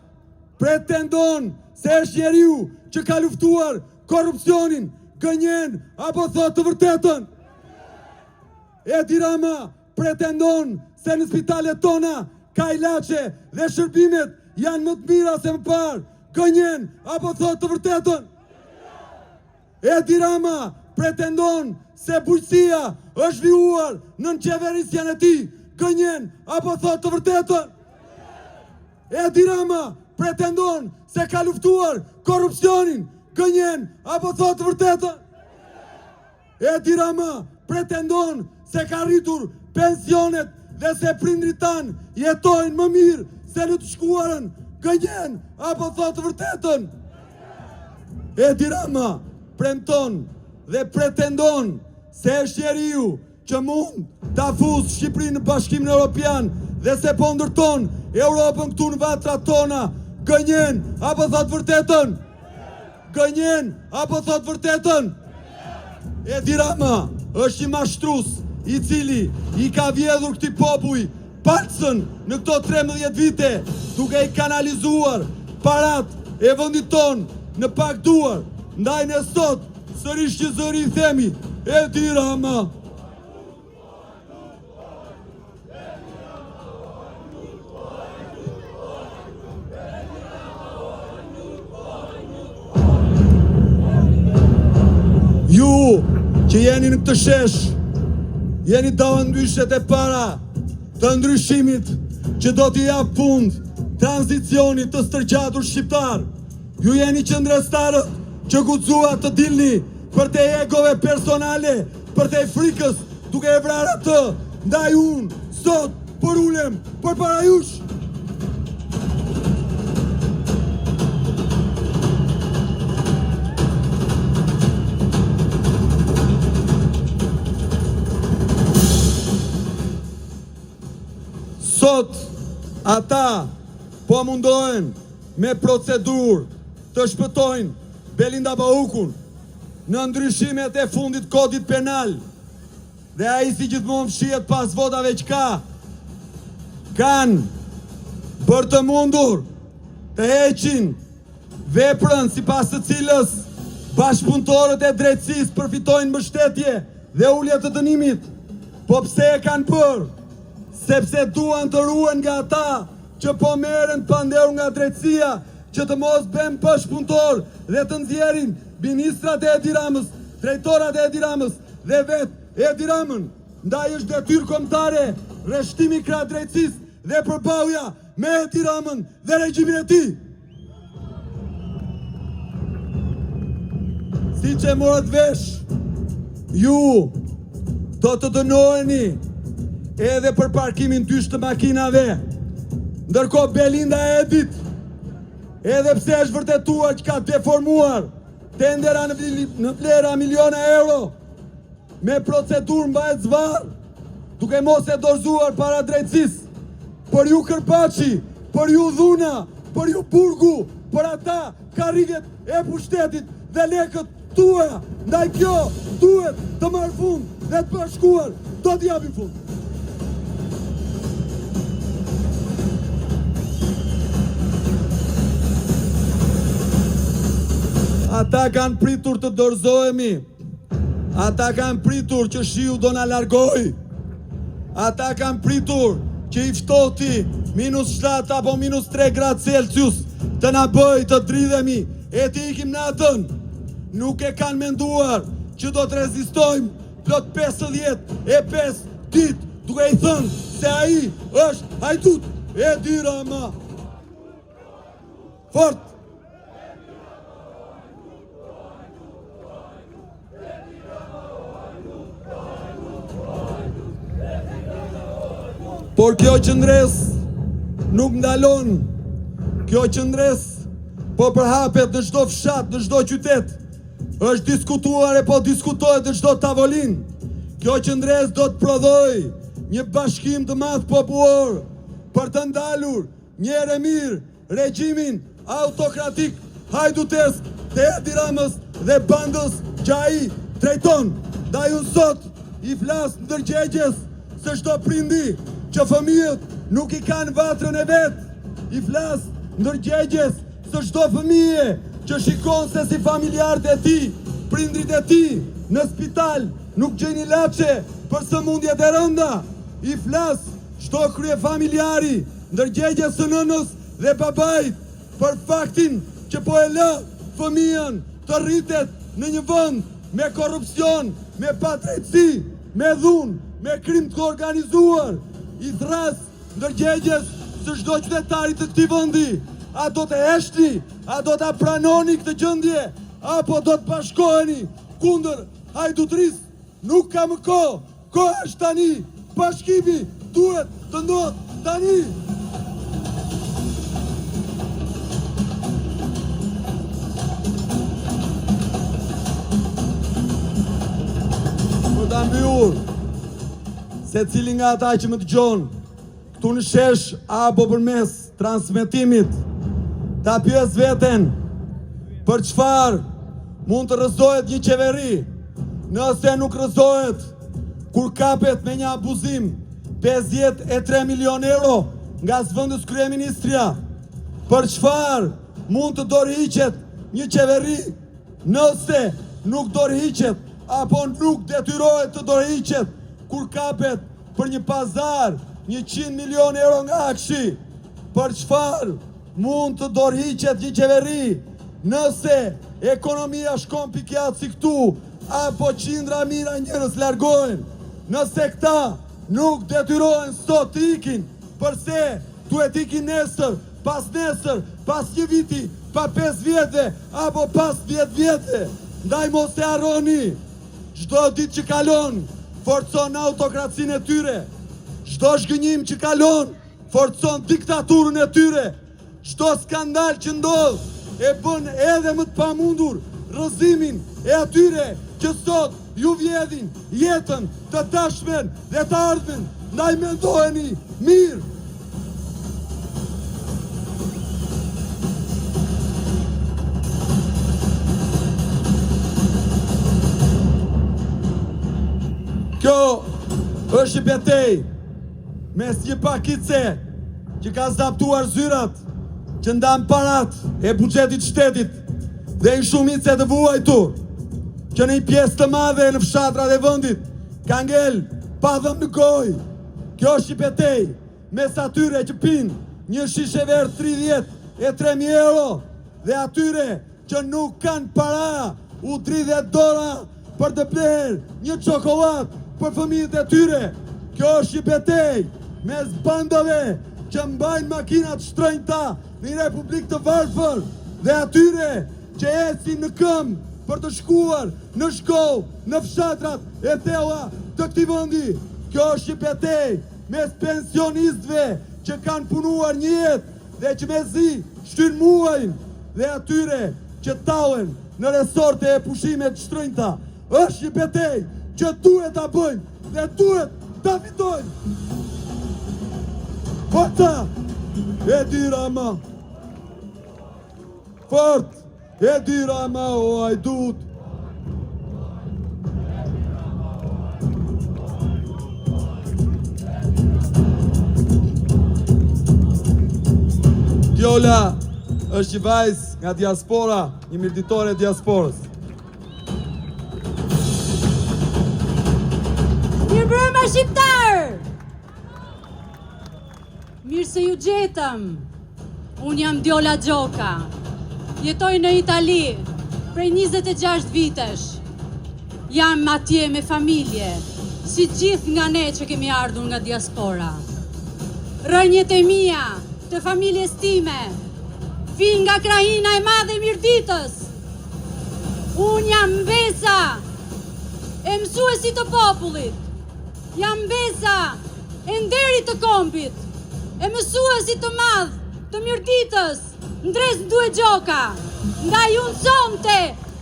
pretendon se është njeriu që ka luftuar korrupsionin. Gënjen apo thot të vërtetën? Edi Rama pretendon se në spitalet tona ka ilaçe dhe shërbimet janë më të mira se më parë. Gënjen apo thot të vërtetën? Edi Rama pretendon se bujqësia është vijuar nën qeverisjen e tij. Gënjen apo thot të vërtetën? Edi Rama pretendon se ka luftuar korrupsionin. Gënjen apo thot të vërtetën? Edi Rama pretendon se ka rritur pensionet dhe se prindrit tanë jetojnë më mirë se në të shkuarën. Gënjen apo thot të vërtetën? Edi Rama premton dhe pretendon se është njeriu që mund ta fusë Shqipërinë në Bashkimin Evropian dhe se po ndërton Europën këtu në vatrat tona. Gënjen apo thot të vërtetën? Gënjen apo thot vërtetën? Edi Rama është i mashtrues i cili i ka vjedhur këtij populli palcën në këto 13 vite duke i kanalizuar parat e vendit ton në pak duar. Ndaj ne sot sërish që zëri i themi Edi Rama. Ju që jeni në këtë shesh, jeni dalë ndyshet e para të ndryshimit që do t'i jap fund tranzicionit të stërgjatur shqiptar. Ju jeni qëndrestarët që guxuat të dilni për te egove personale, për te frikës, duke e vrarë atë, ndaj unë, sot, për ulem, për para jush. Sot, ata po mundohen me procedur të shpëtojnë Belinda Baukun në ndryshimet e fundit kodit penal, dhe ai si gjithmonë fshihet pas votave që kanë për të mundur të heqin veprën sipas të cilës bashkëpunëtorët e drejtësisë përfitojnë mbështetje dhe ulje të dënimit. Po pse e kanë bërë? Sepse duan të ruhen nga ata që po merren pandehur nga drejtësia, që të mos bën bashkëpunëtor dhe të nxjerrin ministrat e Edi Ramës, drejtorat e Edi Ramës dhe vetë Edi Ramën. Ndaj është detyrë kombëtare rreshtimi i krah drejtësisë dhe përballja me Edi Ramën dhe regjimin e tij. Siç e morët vesh, ju do të dënoheni edhe për parkimin dysh të makinave, ndërkohë Belinda e Edit, edhe pse është vërtetuar që ka deformuar tendera në vlera miliona euro, me procedurë mbahet zvarr, duke mos e dorëzuar para drejtësisë, për ju Kërpaçi, për ju Dhuna, për ju Burgu, për ata karriget e pushtetit dhe lekët tuaja. Ndaj kjo duhet të marrë fund dhe të bashkuar do t'i japim fund. Ata kanë pritur të dorëzohemi, ata kanë pritur që shiu do na largoj, ata kanë pritur që i ftohti -7 apo -3 gradë Celsius të na bëj të dridhemi e të ikim natën. Nuk e kanë menduar që do të rezistojmë plot 55 ditë, duke i thënë se ai është hajdut Edi Rama. Fort! Por kjo qëndres nuk ndalon, kjo qëndres po përhapet në çdo fshat, në çdo qytet, është diskutuar e po diskutohet në çdo tavolin. Kjo qëndres do të prodhoj një bashkim të madh popullor për të ndalur një herë mirë regjimin autokratik hajdutesk të Edi Ramës dhe bandës që ai drejton. Ndaj unë sot i flas ndërgjegjes se çdo prindi që fëmijët nuk i kanë vatrën e vetë, i flas ndërgjegjes se çdo fëmijë që shikon se si familjarët e tij, prindrit e tij në spital nuk gjejnë ilaçe për sëmundjet e rënda, i flas çdo krye familjari ndërgjegjes së nënës dhe babait për faktin që po e lë fëmijën të rritet në një vend me korrupsion, me padrejtësi, me dhunë, me krim të organizuar. I thras ndërgjegjes së çdo qytetarit të këtij vendi, a do të heshni, a do ta pranoni këtë gjendje, apo do të bashkoheni kundër hajdutrisë. Nuk ka më kohë, koha është tani, bashkimi duhet të ndodhë tani. Për ta mbyllur, se cili nga ata që më dëgjon këtu në shesh apo përmes transmetimit, ta pyes veten për çfarë mund të rrëzohet një qeveri nëse nuk rrëzohet kur kapet me një abuzim 53 milion euro nga zëvendës kryeministria. Për çfarë mund të dorëhiqet një qeveri nëse nuk dorëhiqet apo nuk detyrohet të dorëhiqet kur kapet për një pazar 100 milion euro nga akshi. Për çfarë mund të dorëhiqet një qeveri nëse ekonomia shkon pikjat si këtu, apo qindra mira njerëz largohen, nëse këta nuk detyrohen sot të ikin, përse duhet ikin nesër, pas 1 viti, pa 5 vjetëve, apo pas 10 vjetëve. Ndaj mos e harroni, çdo ditë që kalon, forcon autokracinë e tyre. Çdo zhgënjim që kalon, forcon diktaturën e tyre. Çdo skandal që ndodh, e bën edhe më të pamundur rrëzimin e atyre që sot ju vjedhin jetën, të tashmen dhe të ardhmen. Ndaj mendoheni mirë. Kjo është një betejë mes një pakice që ka zaptuar zyrat, që ndan parat e buxhetit shtetit dhe një shumicë të vuajtur, që në një pjesë të madhe në fshatrat e vendit ka ngel pa dhëm në gojë. Kjo është një betejë mes atyre që pinë një shishe verë 33.000 euro dhe atyre që nuk kanë para u 30 dora për të bler një çokoladë për fëmijët e tyre. Kjo është një betejë mes bandave që mbajnë makinat shtrenjta në një republikë të varfër dhe atyre që ecin në këmbë për të shkuar në shkollë, në fshatrat e thella të këtij vendi. Kjo është një betejë mes pensionistëve që kanë punuar një jetë dhe që mezi shtyn muajnë dhe atyre që tallen në resorte e pushimet shtrenjta. Është një betejë që duhet ta bëjmë dhe duhet ta fitojmë. Forca Edi Rama. Fort Edi Rama o hajdut. Djola është një vajzë nga diaspora, një mirditore e diasporës.
Mirëmbrëma shqiptar! Mirë se ju gjetëm. Unë jam Djola Gjoka. Jetoj në Itali prej 26 vitesh. Jam atje me familje, si gjithë nga ne që kemi ardhur nga diaspora. Rënjet e mia, të familjes time, vin nga krajina e madhe e Mirditës. Unë jam mbesa e mësuesit të popullit. Jam mbesa e nderit të kombit, e mësuesit të madh të Mirditës, Ndres Ndue Gjoka. Ndaj unë sonte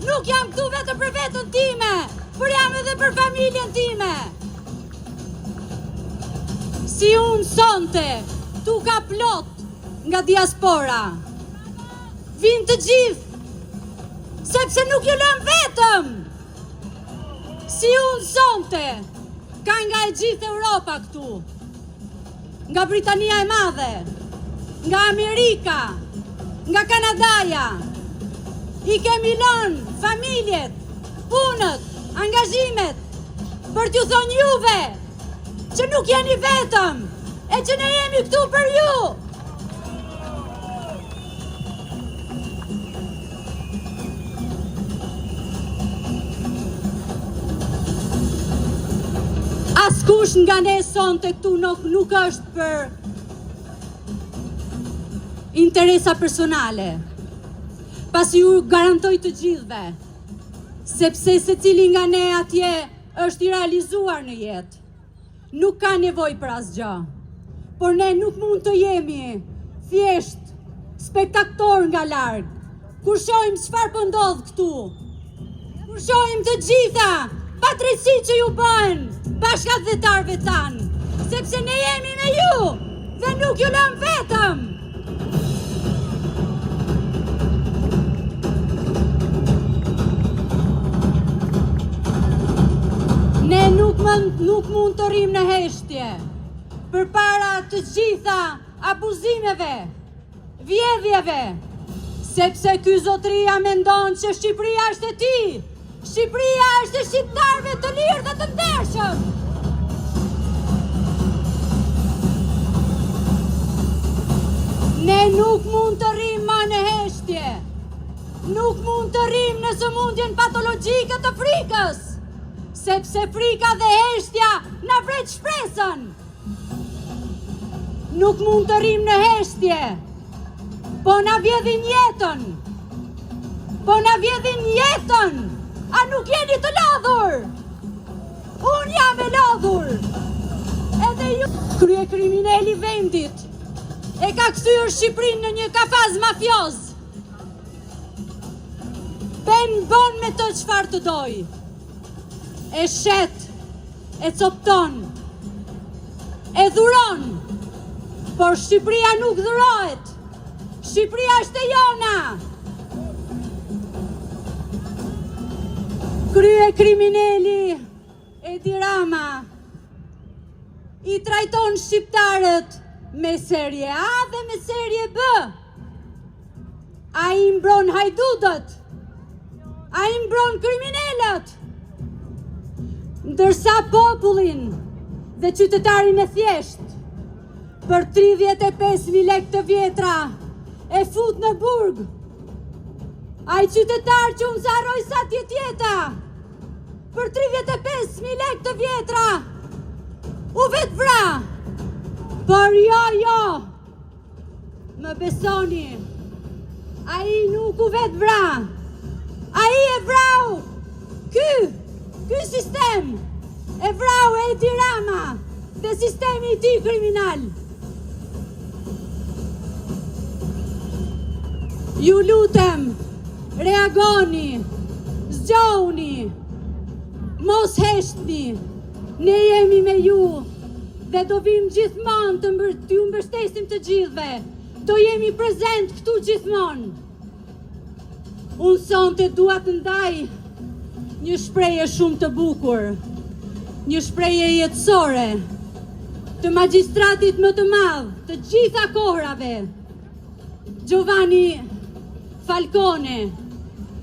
nuk jam këtu vetëm për vetën time, por jam edhe për familjen time. Si unë sonte, tu ka plot nga diaspora. Vin të gjithë, sepse nuk ju lëm vetëm. Si unë sonte, ka nga e gjithë Europa këtu, nga Britania e Madhe, nga Amerika, nga Kanadaja. I kemi lënë familjet, punët, angazhimet, për t'ju thonë juve që nuk jeni vetëm, e që ne jemi këtu për ju. Askush nga ne sonte këtu nuk është për interesa personale, pasi ju garantoj të gjithve, sepse se cili nga ne atje është i realizuar në jetë. Nuk ka nevoj për asgjë, por ne nuk mund të jemi thjesht spektator nga larg, kur shohim çfarë po ndodh këtu, kur shohim të gjitha padrejtësi që ju bën bashkëdhetarëve tanë, sepse ne jemi me ju dhe nuk ju lëm vetëm. Ne nuk mund të rrim në heshtje përpara të gjitha abuzimeve, vjedhjeve, sepse ky zotëria mendon që Shqipëria është e tij. Shqipëria është e shqiptarëve të lirë dhe të ndershëm. Ne nuk mund të rrim më në heshtje. Nuk mund të rrim në sëmundjen patologjike të frikës. sepse frika dhe heshtja na vret shpresën. Nuk mund të rrim në heshtje, po na vjedhin jetën. Po na vjedhin jetën, a nuk jeni të lodhur? Unë jam e lodhur. Edhe ju, krye kriminali vendit, e ka kthyer Shqipërinë në një kafaz mafioz. Bon me të çfarë të doj. E shet, e copton, e dhuron, por Shqipëria nuk dhurohet. Shqipëria është e jona. Krye kriminali Edi Rama i trajton shqiptarët me serie A dhe me serie B. A i mbron hajdudët, a i mbron kriminelët, ndërsa popullin dhe qytetarin e thjesht për 35.000 lekë të vjetra e fut në burg. A i qytetar që unë zaroj sa tjetjeta për 35.000 lekë të vjetra u vetë vra. Por jo, më besoni, a i nuk u vetë vra. A i e vrau ky sistem, e vrau Edi Rama dhe sistemi i tij kriminal. Ju lutem, reagoni, zgjohuni, mos heshtni, ne jemi me ju dhe do vim gjithmonë të ju mbështesim të gjithve, do jemi prezent këtu gjithmonë. Unë sonte dua të ndaj një shprehje shumë të bukur, një shprehje jetësore të magjistratit më të madh të gjitha kohrave, Giovanni Falcone,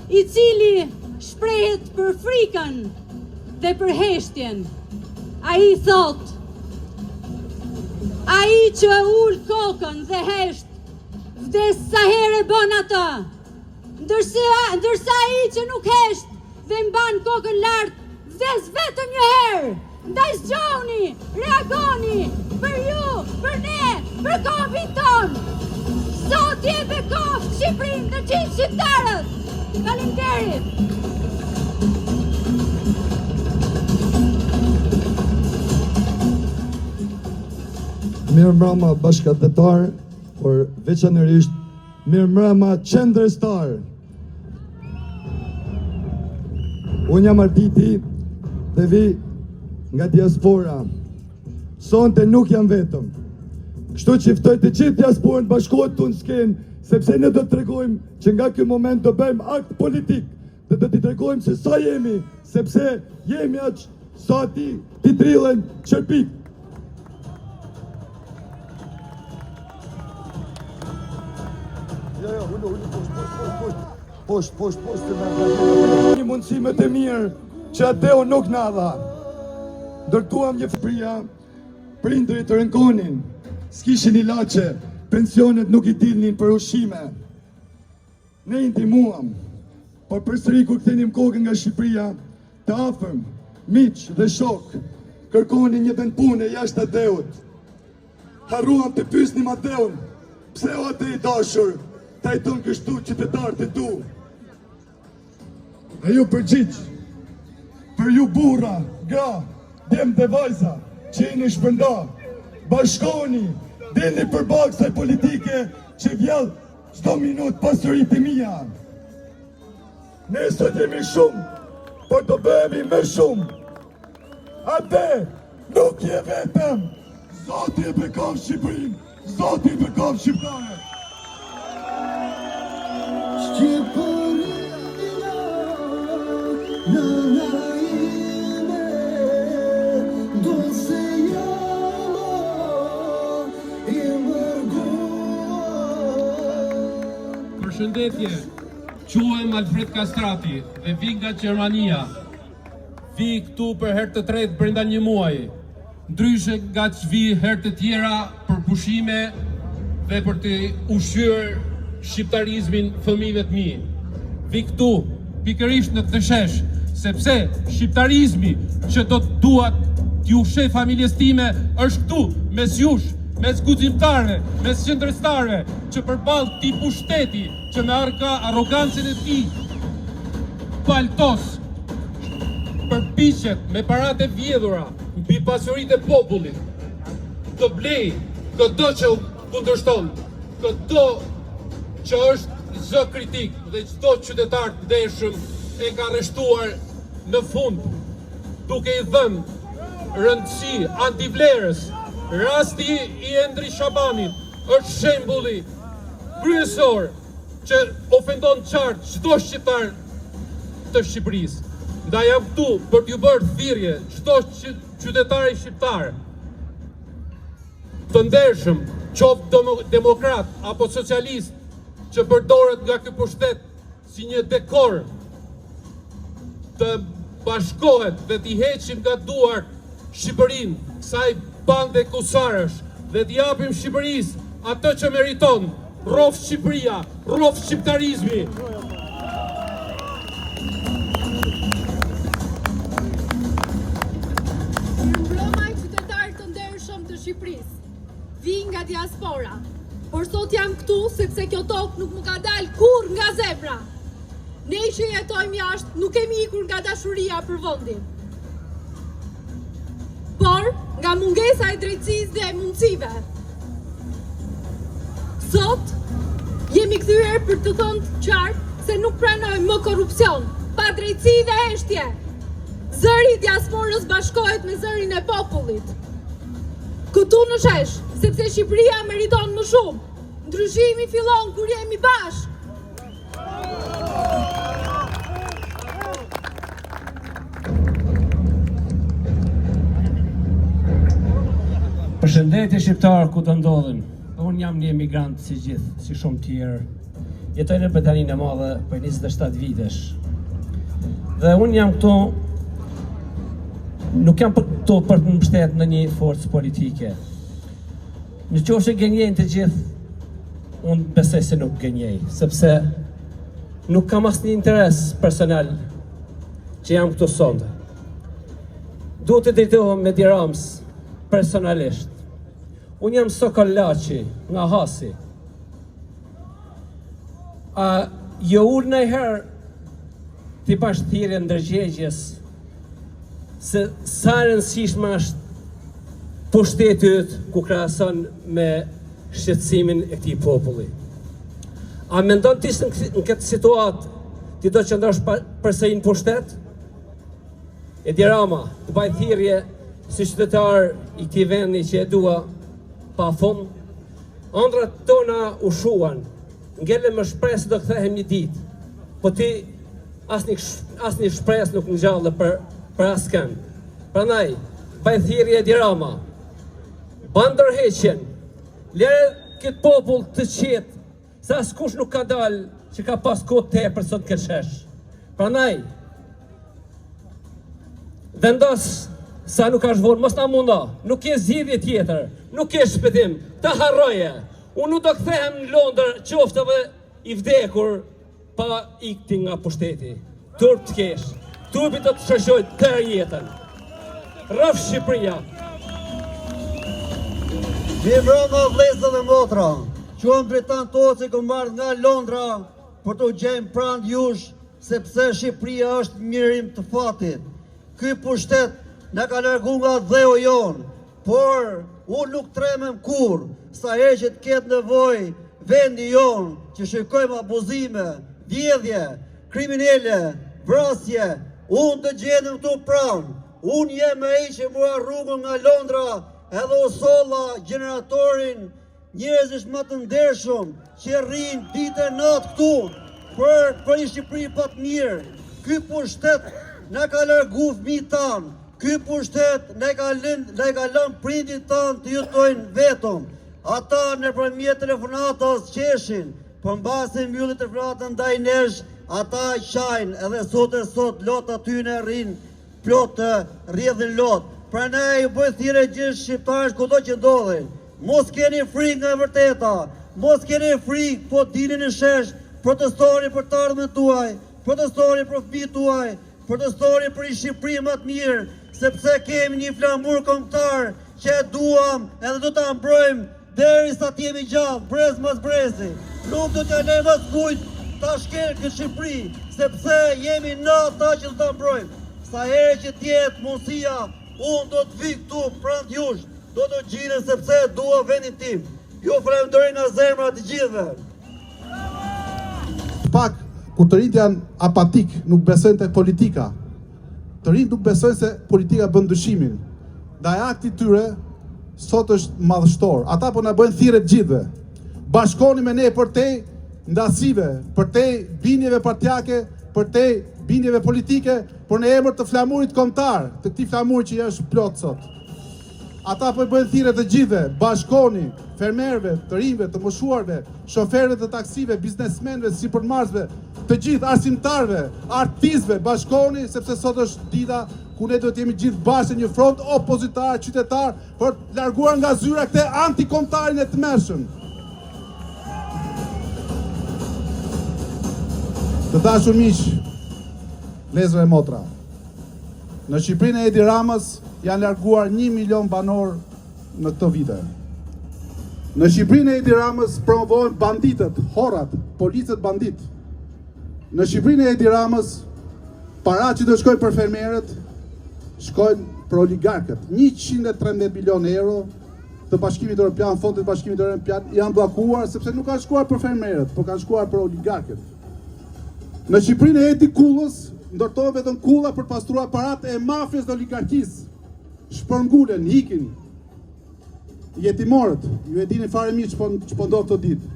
i cili shprehet për frikën dhe për heshtjen. Ai thot, ai që ul kokën dhe hesht, vdes sa herë bën atë, ndërsa ai që nuk hesht dhe mban kokën lart, vdes vetëm një herë. Ndaj zgjoni, reagoni, për ju, për ne, për kohën tonë. Zoti e bekoft Shqipërinë dhe gjithë shqiptarët. Faleminderit.
Mirëmbrëma bashkëtetar, por veçanërisht mirëmbrëma qendrëstar. Unë jam Arditi dhe vi nga diaspora. Sonte nuk jam vetëm. Kështu që ftoj të gjithë diasporën bashkohet të në skenë, sepse ne do të tregojmë që nga ky moment do bëjmë akt politik dhe do t'i tregojmë se sa jemi, sepse jemi aq sa ti trillen qërpik. Poshtë një mundësimet e mirë që ateo nuk na dha. Ndërtuam një Shqipëria, prindërit të rënkonin, s'kishin ilaçe, pensionet nuk i dilnin për ushqime. Ne i ndihmuam, por përsëri kur kthenim kokën nga Shqipëria, të afërm, miq dhe shok, kërkonin një vend pune jashtë ateut. Harruam të pyesnim ateun, pse o ate i dashur, ta i ton kështu qytetarët e tu. A ju përgjigj, për ju burra, gra, djem dhe vajza, që jeni shpërnda, bashkoni, dilni përballë kësaj politike që vjell çdo minutë pasurit e mia. Ne sot jemi shumë, por do bëhemi më shumë. Ate nuk je vetëm. Zoti e bekon Shqipërinë, Zoti e bekon shqiptarët.
Përshëndetje, quhem Alfred Kastrati dhe vi nga Gjermania. Vi këtu për herë të tretë brenda një muaji, ndryshe nga që vi herë të tjera për pushime dhe për të ushqyer shqiptarizmin fëmijëve të mi. Vi këtu pikërisht në këtë shesh, sepse shqiptarizmi që do të duat t'ju sheh familjes time është këtu, mes jush, mes guximtarëve, mes qendrëstarëve, që përballë ti pushteti, që me arrogancën e tij paltos përpiqet me paratë e vjedhura mbi pasuritë e popullit të blej këto që kundërshton, këto që është zë kritik dhe çdo qytetar të ndeshëm e ka arrestuar në fund, duke i dhënë rëndësi antivlerës. Rasti i Endri Shabanit është shembulli kryesor që ofendon qartë çdo shqiptar të Shqipërisë. Nda jam këtu për t'ju bërë thirrje çdo qytetari shqiptar të ndershëm, qoftë demokrat apo socialist, që përdoret nga ky pushtet si një dekor, të bashkohet dhe t'i heqim nga duart Shqipërinë kësaj bande kusarësh dhe t'i japim Shqipërisë atë që meriton, rrof Shqipëria, rrof shqiptarizmi.
Mbrëmaj qytetarë të ndershëm të Shqipërisë, vi nga diaspora, por sot jam këtu sepse kjo tokë nuk më ka dalë kur nga zemra. Ne që jetojmë jashtë nuk kemi ikur nga dashuria për vendin, por nga mungesa e drejtësisë dhe mundësive. Sot jemi kthyer për të thënë qartë se nuk pranojmë më korrupsion, pa drejtësi dhe heshtje. Zëri i diasporës bashkohet me zërin e popullit. Këtu në shesh, sepse Shqipëria meriton më shumë. Ndryshimi fillon kur jemi bashkë.
Përshëndetje shqiptarë ku të ndodhen. Unë jam një emigrant si gjithë, si shumë tjerë. Jetoj në Britaninë e Madhe për 27 vitesh. Dhe unë jam këtu, nuk jam këtu për të mbështetur në një forcë politike. Në qoftë që gënjejnë të gjithë, unë besoj se nuk gënjej, sepse nuk kam asnjë interes personal që jam këtu sonte. Duhet të drejtohem me Dirams personalisht. Unë jam Sokol Laçi, nga Hasi. Jo ullë nëjherë t'i bash thirrje ndërgjegjes se sa rëndësishme është pushteti yt ku krahason me shqetësimin e këtij populli. A mendon ti se në këtë situatë ti do të qëndrosh përsëri në pushtet? Edi Rama, të baj thirrje si qytetar i këtij vendi që e dua pa fund, ëndrat tona u shuan, ngele më shpresë do kthehem një ditë, po ti asnjë shpresë nuk ngjallë për askën. Prandaj, baj thirrje Edi Rama, ban ndërheqjen, lere këtë popull të qetë, se askush nuk ka dalë që ka pas kohë tepër sot këtë shesh. Prandaj, vendos sa nuk ka zhvon, mos na munda, nuk ke zgjidhje tjetër, nuk ke shpëtim, ta harroje. Unë nuk do kthehem në Londër, qoftë edhe i vdekur pa ikti nga pushteti. Turp të kesh, turpi do të shoqëroj tërë jetën. Rrof Shqipëria.
Mi mbrëma vëllezër dhe motra, quam Britan Toci që marrë nga Londra për të gjemë pranë jush, sepse Shqipëria është mirim të fatit. Ky pushtet na ka largu nga dheu jonë, por unë nuk tremem kur, sa herë që të ketë nevojë vendi jonë që shikojmë abuzime, vjedhje, kriminele, vrasje, unë të gjenem këtu pranë. Unë jem ai që mua rrugën nga Londra edhe u solla gjeneratorin njerëzish më të ndershëm që rrinë ditë e natë këtu për një Shqipëri pa të mirë. Ky pushtet na ka largu fëmijët tanë. Ky pushtet na ka lënë prindit tanë të jetojnë vetëm. Ata nëpërmjet telefonatës qeshin, por mbasi mbyllit telefonatën ndaj nesh, ata qajnë edhe sot lot aty në rrinë plot të rrjedhin lot. Prandaj ju bëj thirrje gjithë shqiptarësh kudo që ndodhen. Mos keni frikë nga e vërteta, mos keni frikë, po dini në shesh, protestoni për të ardhmen tuaj, protestoni për fëmijët tuaj, protestori për një Shqipëri më të mirë, sepse kemi një flamur kombëtar që e duam edhe do ta mbrojmë derisa të jemi gjallë, brez mos brezi. Nuk do t'ja lejmë asnjë ta shkel këtë Shqipëri, sepse jemi në ata që do ta mbrojmë. Sa herë që tjetë mundësia, unë do të vi këtu pranë jush, do të gjire sepse dua vendin tim. Ju falenderoj nga zemra të gjithëve.
Pak, kur të rinjt janë apatik, nuk besojnë te politika. Të rinjt nuk besojnë se politika bën ndryshimin. Ndaj akti tyre sot është madhështor. Ata po na bëjnë thirrje të gjithëve. Bashkoni me ne për te ndasive, për te bindjeve partijake, për te bindjeve politike, por në emër të flamurit kombëtar, të këtij flamuri që është plot sot. Ata po i bëjnë thirrje të gjithëve, bashkoni, fermerëve, të rinjve, të moshuarve, shoferëve të taksive, biznesmenëve, sipërmarrësve, të gjithë arsimtarëve, artistëve, bashkoni sepse sot është dita ku ne do të jemi gjithë bashkë në një front opozitar, qytetar, për të larguar nga zyra këtë antikombëtarin e tmerrshëm. Të dashur miq, vëllezër e motra, në Shqipërinë e Edi Ramës janë larguar 1 milion banor në këto vite. Në Shqipërinë e Edi Ramës promovohen banditët, horrat, policët bandit. Në Shqipërinë e Edi Ramës paratë që do shkojnë për fermerët, shkojnë për oligarkët. 113 milion euro të Bashkimit Evropian, fondit të Bashkimit Evropian janë bllokuar sepse nuk kanë shkuar për fermerët, por kanë shkuar për oligarkët. Në Shqipërinë e Edi Kullës ndërtohen vetëm kulla për pastruar paratë e mafjes dhe oligarkisë. Shpërngulen, ikin jetimorët, ju e dini fare mirë ç'po ndodh këtë ditë.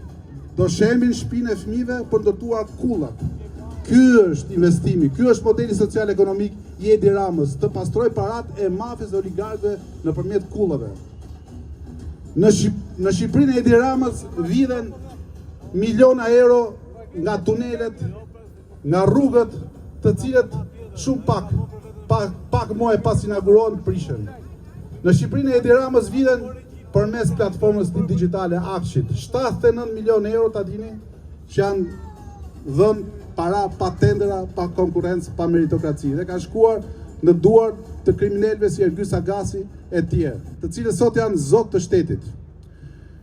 Do shembin shtëpinë e fëmijëve për ndërtuar kullat. Ky është investimi, ky është modeli social ekonomik i Edi Ramës, të pastroj paratë e mafjes dhe oligarkëve nëpërmjet kullave. Në Shqipërinë e Edi Ramës vidhen miliona euro nga tunelet, nga rrugët, të cilët shumë pak muaj pas inaugurohen prishen. Në Shqipërinë e Edi Ramës vidhen përmes platformës digjitale Akshit 79 milion euro, ta dini, që janë dhënë para pa tendera, pa konkurrencë, pa meritokraci dhe ka shkuar në duar të kriminalëve si Ergys Agasi e tjerë, të cilët sot janë zot të shtetit.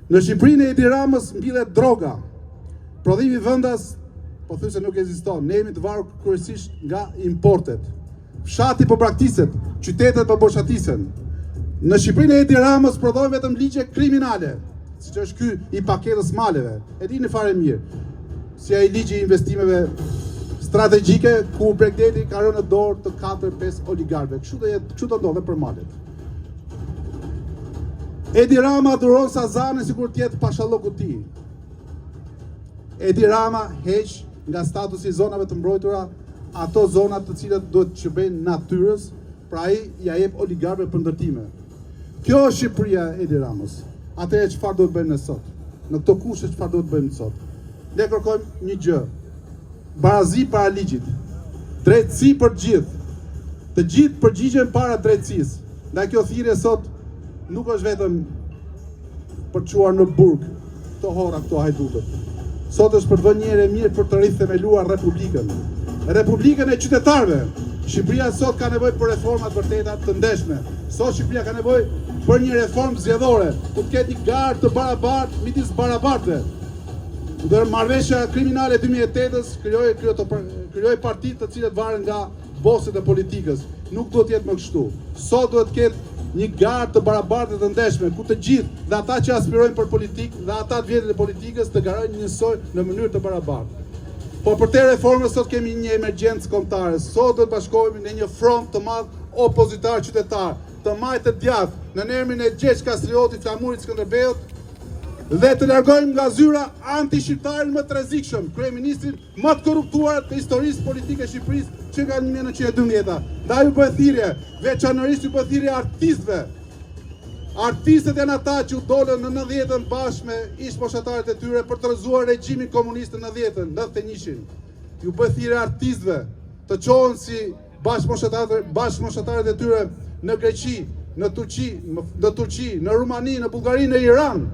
Në Shqipërinë e Edi Ramës mbillet droga. Prodhimi vendas po thuaj se nuk ekziston. Ne jemi të varur kryesisht nga importet. Fshati po braktiset, qytetet po boshatisen. Në Shqipërinë e Edi Ramës prodhohen vetëm ligje kriminale, siç është ky i paketës maleve. E dini fare mirë, si ai ligji i investimeve strategjike ku Bregdeti ka rënë në dorë të 4-5 oligarkëve. Kështu do ndodhe për malet. Edi Rama duron Sazanin sikur të jetë pashalloku i tij. Edi Rama heq nga statusi i zonave të mbrojtura ato zonat të cilat duhet të shërbejnë natyrës, pra ai ja jep oligarkëve për ndërtime. Kjo është Shqipëria e Edi Ramës. Atëherë çfarë duhet bëjmë ne sot? Në këto kushte çfarë duhet bëjmë sot? Ne kërkojmë një gjë. Barazi para ligjit. Drejtësi për të gjithë. Të gjithë përgjigjen para drejtësisë. Ndaj kjo thirrje sot nuk është vetëm për të çuar në burg këto horra, këto hajdutët. Sot është për të vënë një herë mirë për të rithemeluar Republikën. Republikën e qytetarëve. Shqipëria sot ka nevojë për reforma të vërteta të ndeshme. Sot Shqipëria ka nevojë për një reformë zgjedhore, ku të ketë një garë të barabartë midis barabartëve. Ndër marrëveshja kriminale e 2008-s krijoi partitë të cilat varen nga boset e politikës. Nuk duhet të jetë më kështu. Sot duhet të ketë një garë të barabartë të ndeshme, ku të gjithë, dhe ata që aspirojnë për politikë, dhe ata të vjetët e politikës të garojnë njësoj në mënyrë të barabartë. Po për te reformës sot kemi një emergjencë kombëtare. Sot do të bashkohemi në një front të madh opozitar qytetar, të majtë të djathtë në emrin e Gjergj Kastriotit, flamurit Skënderbeut, dhe të largojmë nga zyra anti-shqiptarin më të rrezikshëm, kryeministrin më të korruptuar të historisë politike e Shqipërisë që nga 1912. Ndaj u bë thirrje, veçanërisht u bë thirrje artistëve. Artistët janë ata që u dolën në 90-ën bashkë me ish-moshatarët e tyre për të rrëzuar regjimin komunist në 90-ën, 91-shin. Ju bë thirrje artistëve të qohen si bashkë-moshatarët e tyre në Greqi, në Turqi, në Rumani, në Bullgari, në Iran.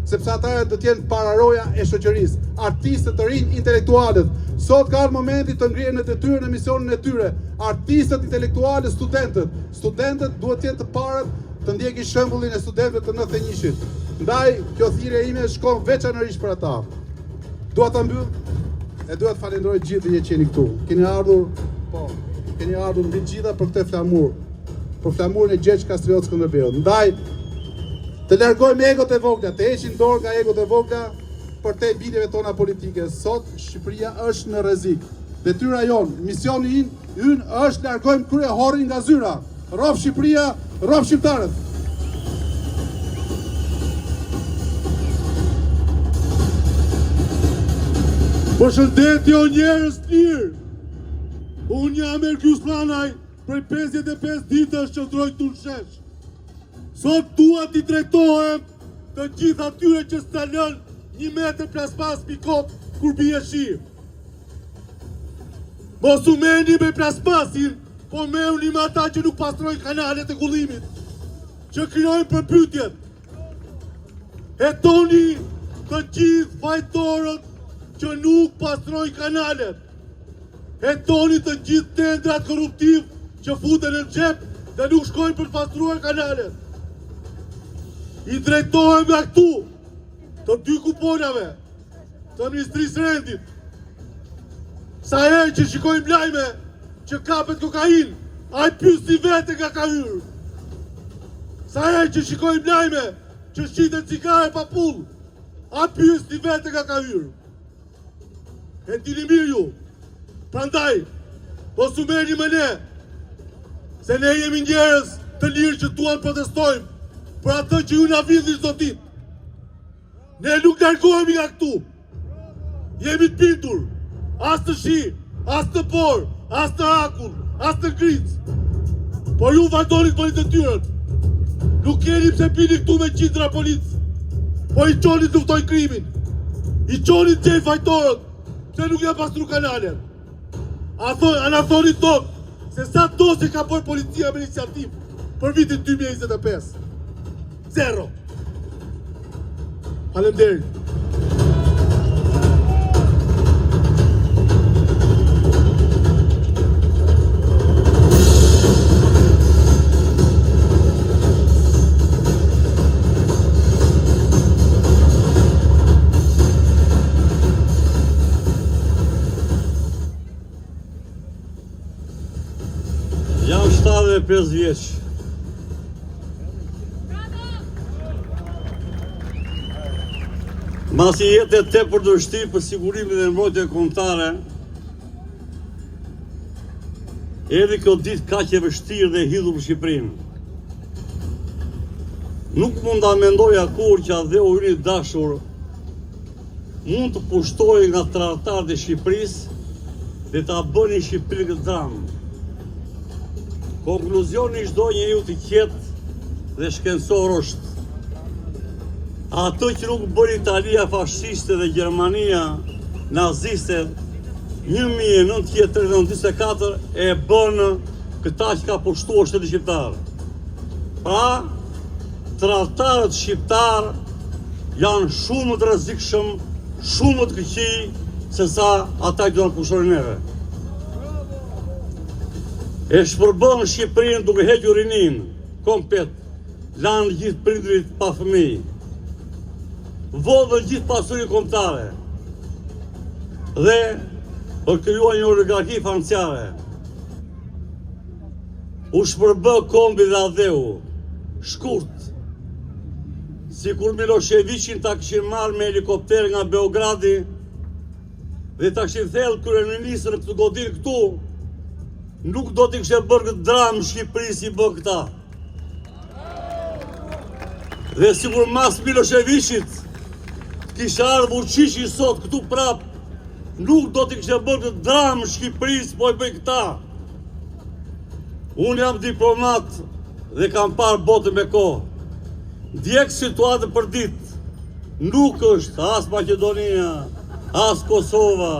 sepse ata do të jenë pararoja e shoqërisë, artistët të rinj, intelektualët. Sot ka momenti të ngrihen në detyrën e misionin e tyre, artistët, intelektualët, studentët. Studentët duhet të jenë të parët të ndjekin shembullin e studentëve të 91-shit. Ndaj, kjo thirrje ime shkon veçanërisht për ata. Dua ta mbyll e dua të falenderoj gjithë që jeni këtu. Keni ardhur mbi gjitha për këtë flamur, për flamurin e Gjergj Kastriot Skënderbeut. Ndaj, të largojmë egot e vogla, të heqim dorë nga egot e vogla për te bindjeve tona politike. Sot Shqipëria është në rrezik. Detyra jonë, misioni ynë është largojmë kryehorin nga zyra. Rrof Shqipëria, rrof shqiptarët.
Përshëndetje o njerëz të lirë. Unë jam Ergjus Planaj, prej 55 ditësh që ndroj këtu në shesh. Sot dua t'i drejtohem të gjithë atyre që s'ta lënë 1 metër plasmas pikot kur bie shi. Mos u merrni me plasmasin, po merrni me ata që nuk pastrojnë kanalet e kullimit, që krijojnë përpyetjet. Hetoni të gjithë fajtorët që nuk pastrojnë kanalet. Hetoni të gjithë tendrat korruptiv që futen në xhep dhe nuk shkojnë për të pastruar kanalet. I drejtohem nga këtu të 2 kuponave të Ministrisë Rendit. Sa herë që shikojmë lajme që kapet kokain, ai pyet si vete nga ka hyrë. Sa herë që shikojmë lajme që shqitet cigare pa pull, ai pyet si vete nga ka hyrë. E dini mirë ju. Prandaj, mos u merrni me ne, se ne jemi njerëz të lirë që duan protestojmë për atë që ju na vjedhni çdo ditë. Ne nuk largohemi nga këtu. Jemi të bindur, as të shi, as të por, as të akull, as të gric. Por ju vazhdoni të bëni detyrën. Nuk keni pse bini këtu me qindra policë, po i çoni të luftoj krimin. I çoni të gjej fajtorët, se nuk janë pastru kanalet. A na thoni tot se sa dosje ka bërë policia me iniciativë për vitin 2025? 0. Faleminderit.
Jam 75 vjeç. Masi jetë e tepër të vështirë për sigurimin dhe mbrojtjen kombëtare, edhe kjo ditë kaq e vështirë dhe e hidhur për Shqipërinë. Nuk mund ta mendoja kur që Adheu ynë i dashur mund të pushtojë nga tradhtarët e Shqipërisë dhe ta bëni Shqipërinë këtë dramë. Konkluzioni i çdo njeriu të qetë dhe shkencor është: ato që nuk bëri Italia fashiste dhe Gjermania naziste 1934 e bënë këta që ka pushtuar shtetin shqiptar. Pra, tradhtarët shqiptar janë shumë më të rrezikshëm, shumë më të këqij se sa ata që do të pushojnë neve. E shpërbën Shqipërinë duke hequr rinin komplet, lanë gjithë prindrit pa fëmijë, vodhën gjithë pasurinë kombëtare dhe për krijuar një oligarki financiare. U shpërbë kombi dhe Adheu, shkurt, si kur Miloševićin ta kishin marrë me helikopter nga Beogradi dhe ta kishin thellë kryeministrin në këtë godinë këtu, nuk do t'i kishte bërë këtë dramë Shqipëri si bë këta. Dhe sigur mas Miloševićit kisha ardhur Vučići sot këtu prap, nuk do t'i kishte bërë këtë dramë Shqipëri si po e bëj këta. Unë jam diplomat dhe kam parë botën me kohë. Ndjek situatën për ditë. Nuk është as Maqedonia, as Kosova,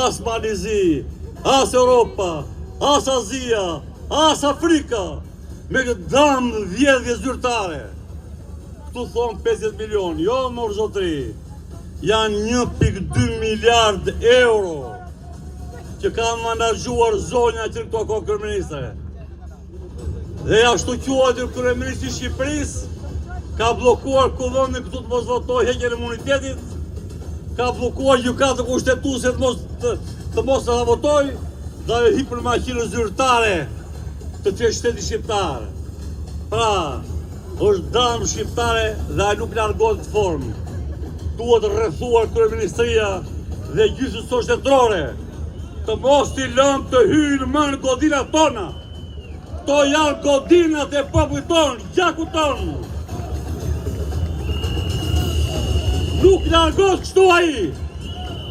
as Malizi, as Europa, as Azia, as Afrika, me këtë dramë vjedhje zyrtare.
këtu thonë 50 milion, jo më zotri, janë 1,2 miliard euro që kanë menaxhuar zonja që këto ko kryeministre. Dhe ashtu quajtur kryeministri i Shqipërisë ka bllokuar kuvendin këtu të mos votojë heqjen e imunitetit, ka bllokuar gjykatën kushtetuese të mos ta votojë, dhe hipër makinë zyrtare të shtetit shqiptar. Pra, është dramë shqiptare dhe ai nuk largohet të formë. Duhet rrethuar kryeministria dhe gjysmë shtetërore të mos t'i lëmë të hyjnë më në godinat tona. Këto janë godinat e popullit tonë, gjakut tonë. Nuk largohet kështu ai.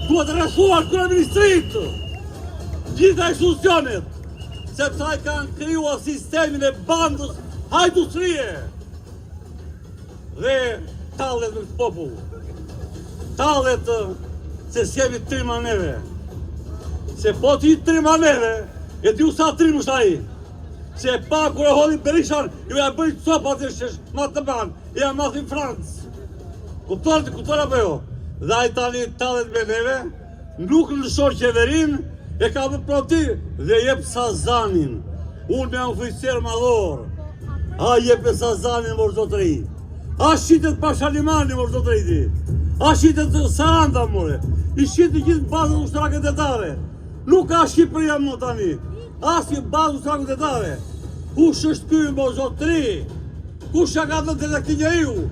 Duhet rrethuar kryeministrinë, gjitha institucionet, sepse ai kanë krijuar sistemin e bandës hajdutësie dhe tallet me popull. Tallet se s'jemi trima neve. Se po ti trima neve, e ti u sa trimush ai. Se pa kur e hodhin Berishan, ju ja bëjt sopa të shesh, ma të banë, ja mathin Francë. Kupton apo jo? Dhe ai tani tallet me neve, nuk lëshon qeverin, e ka më proti dhe jep Sazanin. Unë jam oficer madhor. A jep e Sazanin mor zotëri. A shitet Pashalimani mor zotëri. A shitet Saranda more. I shitet gjithë bazën ushtarake detare. Nuk ka Shqipëria më tani. Asnjë bazë ushtarake detare. Kush është ky mor zotëri? Kush ja ka dhënë tek njeriu?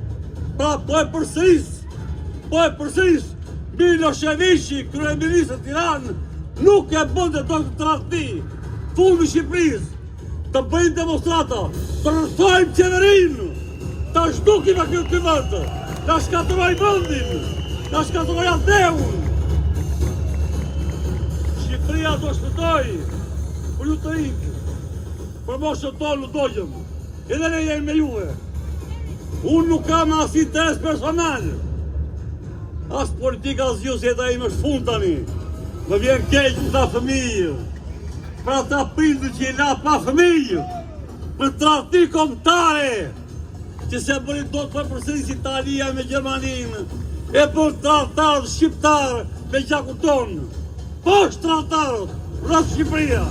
Pra po e përsëris. Miloševiqi, kryeministri i Tiranës, nuk e bën të tradhti fundi Shqipërisë, të bëjnë demonstrata, të rrethojmë qeverinë, ta zhdukim këtë vend, ta shkatërroj vendin, ta shkatërroj ateun. Shqipëria do shpëtoj, por ju të ikë, për moshën tonë nuk dojëm, edhe ne jemi me juve. Unë nuk kam as interes personal, as politika as ju, se jeta ime është fund tani. Më vjen keq ta fëmijë, pra ta prindër që i la pa fëmijë, për tradhti kombëtare, që se bëri do të përsëris Italia me Gjermaninë, e për tradhtarët shqiptarë me gjakun tonë. Poshtë tradhtarët, rreth Shqipëria.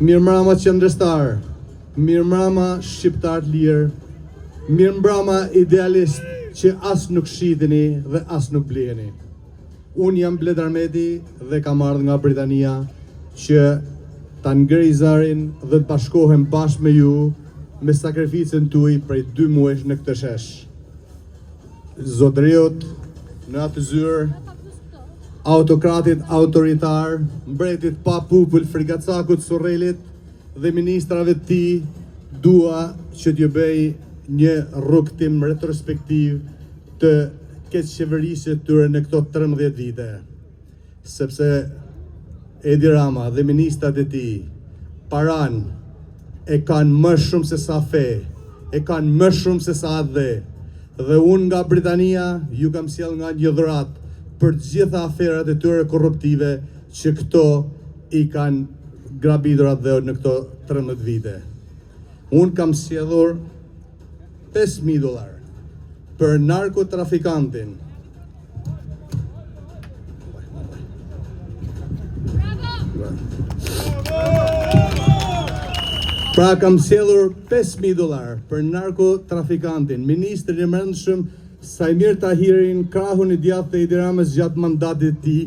Mirëmbrëma qendrështar, mirëmbrëma shqiptar të lirë, mirëmbrëma idealist që as nuk shiteni dhe as nuk bliheni. Unë jam Bled Armeti dhe kam ardhur nga Britania që ta ngrej zarin dhe të bashkohem bashkë me ju me sakrificën tuaj prej 2 muajsh në këtë shesh. Zotëriut në atë zyrë, autokratit autoritar, mbretit pa popull, frikacakut Surrelit dhe ministrave të tij, dua që t'ju bëj një rrugtim retrospektiv të keqëqeverisë tyre në këto 13 vite. Sepse Edi Rama dhe ministrat e tij paran e kanë më shumë se sa fe, e kanë më shumë se sa dhe. Dhe unë nga Britania ju kam sjell nga një dhuratë për të gjitha aferat e tyre korruptive që këto i kanë grabitur atë në këto 13 vite. Unë kam sjellur $5,000 për narkotrafikantin. Pra kam sjellur $5,000 për narkotrafikantin, ministrin e Brendshëm Sajmir Tahirin, krahun e djathtë të Edi Ramës gjatë mandatit të tij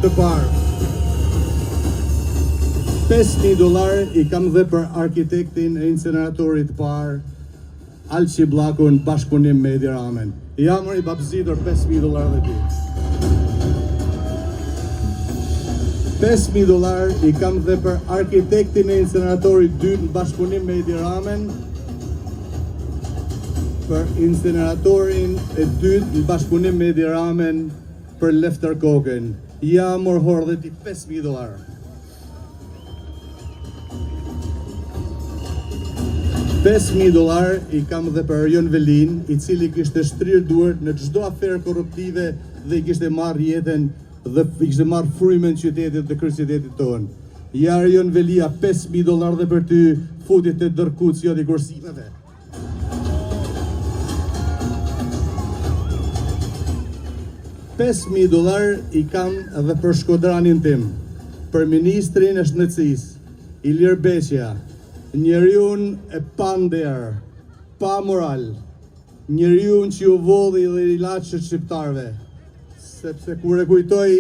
të parë. $5,000 i kam dhe për arkitektin e inceneratorit të parë, Alçi Blaku, në bashkëpunim me Edi Ramën. Jam i babzitur $5,000 dhe ti. $5,000 i kam dhe për arkitektin e inceneratorit 2 në bashkëpunim me Edi Ramën, për inceneratorin e 2 në bashkëpunim me Edi Ramën për Lefter Kokën. Ja morhor dhe ti $5,000. $5,000 i kam dhe për Arjon Velin, i cili kishte shtrirë duart në çdo aferë korruptive dhe i kishte marrë jetën dhe kishte marrë frymën qytetit dhe kryeqytetit tonë. Ja Arjon Velia, $5.000 dhe për ty futit të dërkuc jo t'i kursimeve. $5.000 i kam edhe për shkodranin tim, për ministrin e shtënëcis, Ilir Beqja, njeriun e pa nder, pa moral, njeriun që u vodhi dhe i laqët shqiptarve, sepse kur e kujtoj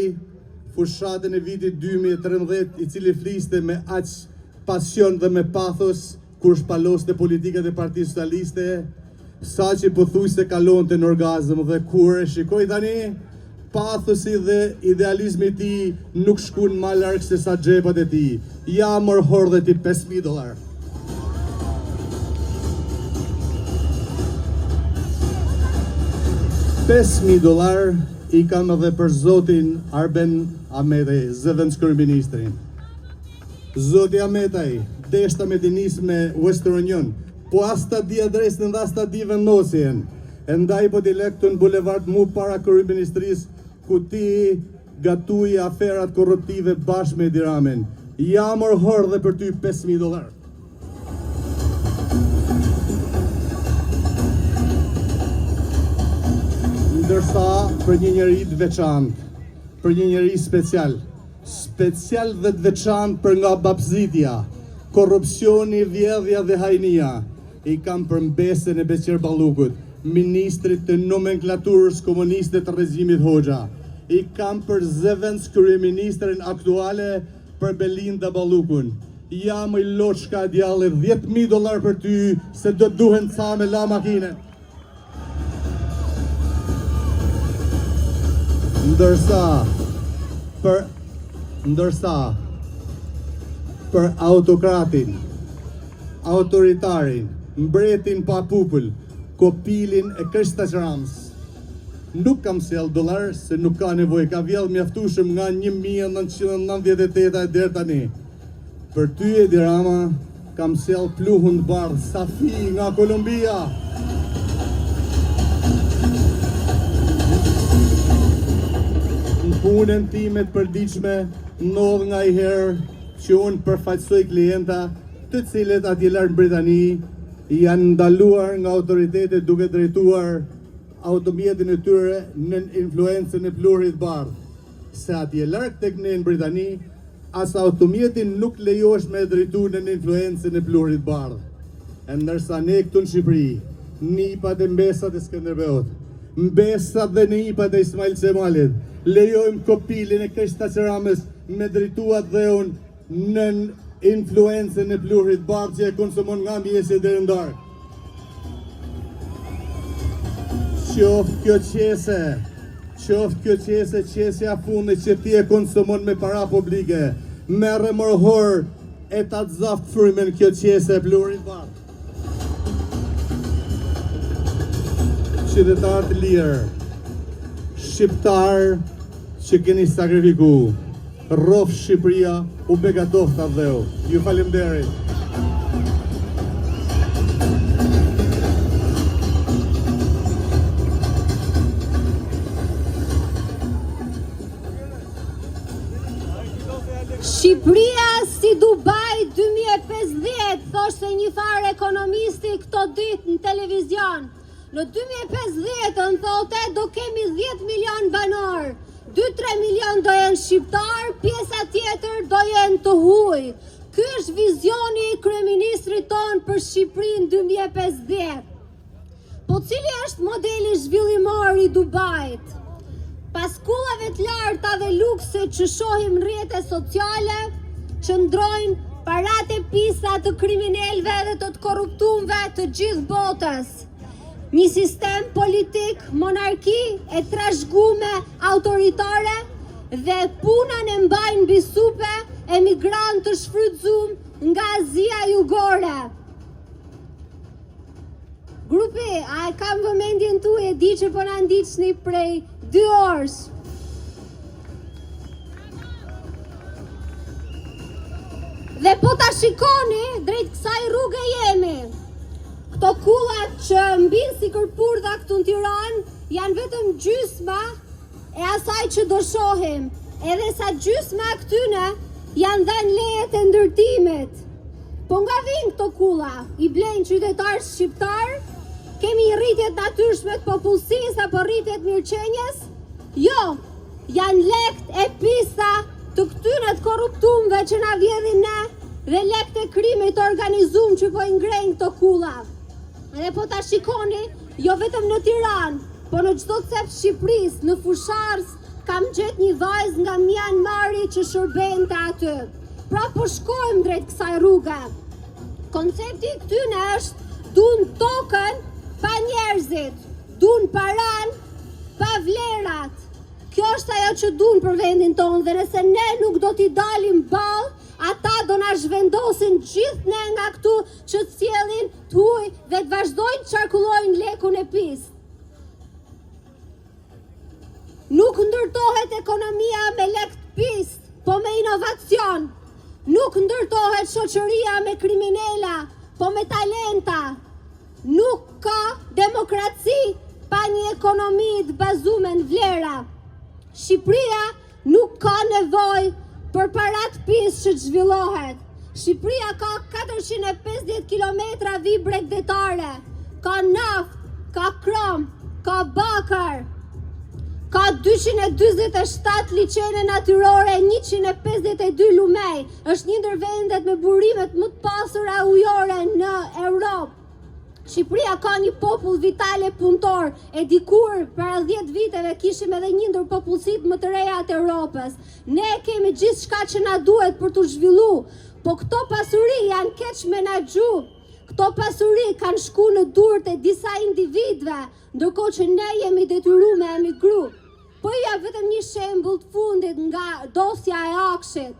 fushatën e vitit 2013 i cili fliste me aq pasion dhe me pathos kur shpaloste politikat e Partisë Socialiste, sa që pothuajse kalonte në orgazm dhe kur e shikoj tani, pathosi dhe idealizmi i tij nuk shkon më larg se sa xhepat e tij. Ja mor hordhe ti $5.000. $5.000 i kam edhe për zotin Arben Ahmetaj, zëvendës kryeministrin. Zoti Ahmetaj, deshta me t'i nisë me Western Union, po as ta di adresën dhe as ta di vendosjen. E ndaj po t'i lek të në bulevard mu para kryeministrisë, ku ti gatuj aferat korruptive bashkë me Edi Ramën. Ja mor hordhe për ty $5.000. Ndërsa për një njeri të veçantë, për një njeri special dhe të veçantë për nga babzitja, korrupsioni, vjedhja dhe hajnia, i kam për mbesën e Beqir Ballukut, ministrit të nomenklaturës komuniste të regjimit Hoxha. I kam për zëvendës kryeministrin aktuale për Belinda Ballukun. Ja më i loçka djalle, $10.000 për ty, se do duhen ca me la makine. Ndërsa për autokratin, autoritarin, mbretin pa popull, kopilin e Krista Qrams, nuk kam sjell dollar se nuk ka nevojë, ka vjell mjaftueshëm nga 1998 deri tani. Për ty Edi Rama kam sjell pluhun të bardh Safi nga Kolumbia. Në punën time të përditshme ndodh nga i herë që unë përfaqësoj klienta të cilët atje larg në Britani janë ndaluar nga autoritetet duke drejtuar automjetin e tyre në influencën e pluhurit bardh. Se atje larg tek ne në Britani, as automjetin nuk lejohesh me drejtu në influencën e pluhurit bardh. E ndërsa ne këtu në Shqipëri, nipat e mbesat e Skënderbeut, mbesat dhe nipat e Ismail Qemalit, lejojmë kopilin e Krista Qramës me drejtuat dhe unë në influencën e pluhurit bardh që e konsumon nga mjesi dhe rëndarë. Qoftë kjo qese, qesja fundi që ti e konsumon me para publike, merre morhor e ta zaft frymën kjo qese e pluhurit bardh. Qytetar të lirë, shqiptar që keni sakrifiku, rrof Shqipëria u begatofta dheu. Ju falemnderit.
Shqipëria si Dubai 2050, thoshte një farë ekonomisti këto ditë në televizion. Në 2050 thote do kemi 10 milion banor, 2-3 milion do jenë shqiptar, pjesa tjetër do jenë të huaj. Ky është vizioni i kryeministrit ton për Shqipërinë 2050. Po cili është modeli zhvillimor i Dubait? Pas kullave të larta dhe lukse që shohim në rrjetet sociale, qëndrojnë paratë e pisa të kriminalëve dhe të korruptumve të gjithë botës. Një sistem politik, monarki e trashëgume autoritare dhe punën e mbajnë mbi supe emigrantë të shfrytzuar nga Azia Jugore. Grupi, a e kam vëmendjen tuaj, e di që po na ndiqni prej 2 orësh. Dhe po ta shikoni, drejt kësaj rruge jemi. Këto kullat që mbin si kërpurdha këtu në Tiranë janë vetëm gjysma e asaj që do shohim, edhe sa gjysma këtyne janë dhënë lejet e ndërtimit. Po nga vinë këto kulla, i blejnë qytetarë shqiptarë, kemi rritjet natyrshme të popullsisë apo rritjet mirëqenjes? Jo, janë lekt e pisa të këtyre të korruptumve që na vjedhin ne dhe lekt e krimit organizum që po i ngrejnë këto kulla. Edhe po ta shikoni, jo vetëm në Tiranë, po në çdo cep të Shqipërisë, në fusharës, kam gjetë një vajzë nga Myanmari që shërbente aty. Pra po shkojmë drejt kësaj rruge. Koncepti i këtyne është dun tokën pa njerëzit, dun paran pa vlerat. Kjo është ajo që dun për vendin tonë dhe nëse ne nuk do t'i dalim ballë, ata do na zhvendosin gjithë ne nga këtu që të sjellin të huj dhe të vazhdojnë të qarkullojnë lekun e pisë. Nuk ndërtohet ekonomia me lek të pisë, po me inovacion. Nuk ndërtohet shoqëria me kriminela, po me talenta. Nuk ka demokraci pa një ekonomi të bazuar në vlera. Shqipëria nuk ka nevojë për parat pisë që të zhvillohet. Shqipëria ka 450 kilometra vi bregdetare, ka naft, ka krom, ka bakar, ka 227 liçene natyrore, 152 lumej. Është një ndër vendet me burimet më të pasura ujore në Europë. Shqipëria ka një popull vitale punëtor, e dikur para 10 viteve kishim edhe një ndër popullsitë më të reja të Europës. Ne kemi gjithçka që na duhet për të zhvillu, po këto pasuri janë keq menaxhu. Këto pasuri kanë shku në durët e disa individëve, ndërkohë që ne jemi detyruar me emigru. Po ja vetëm një shembull të fundit nga dosja e Akshit.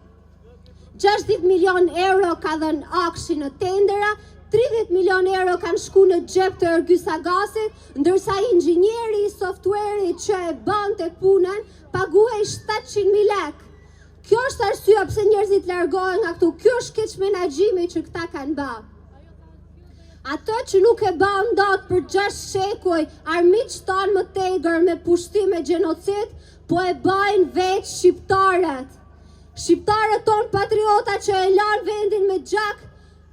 60 milion euro ka dhënë Akshi në tendera, 30 milion euro kanë shku në xhep të Ergysagasit, ndërsa inxhinieri i software-it që e bante punën paguhej 700.000 lek. Kjo është arsyeja pse njerëzit largohen nga këtu. Kjo është keq menaxhimi që këta kanë bërë. Ato që nuk e bën dot për 6 shekuj, armiq tanë më tegër me pushtim e gjenocid, po e bëjnë vetë shqiptarët. Shqiptarët tonë patriota që e lanë vendin me gjak,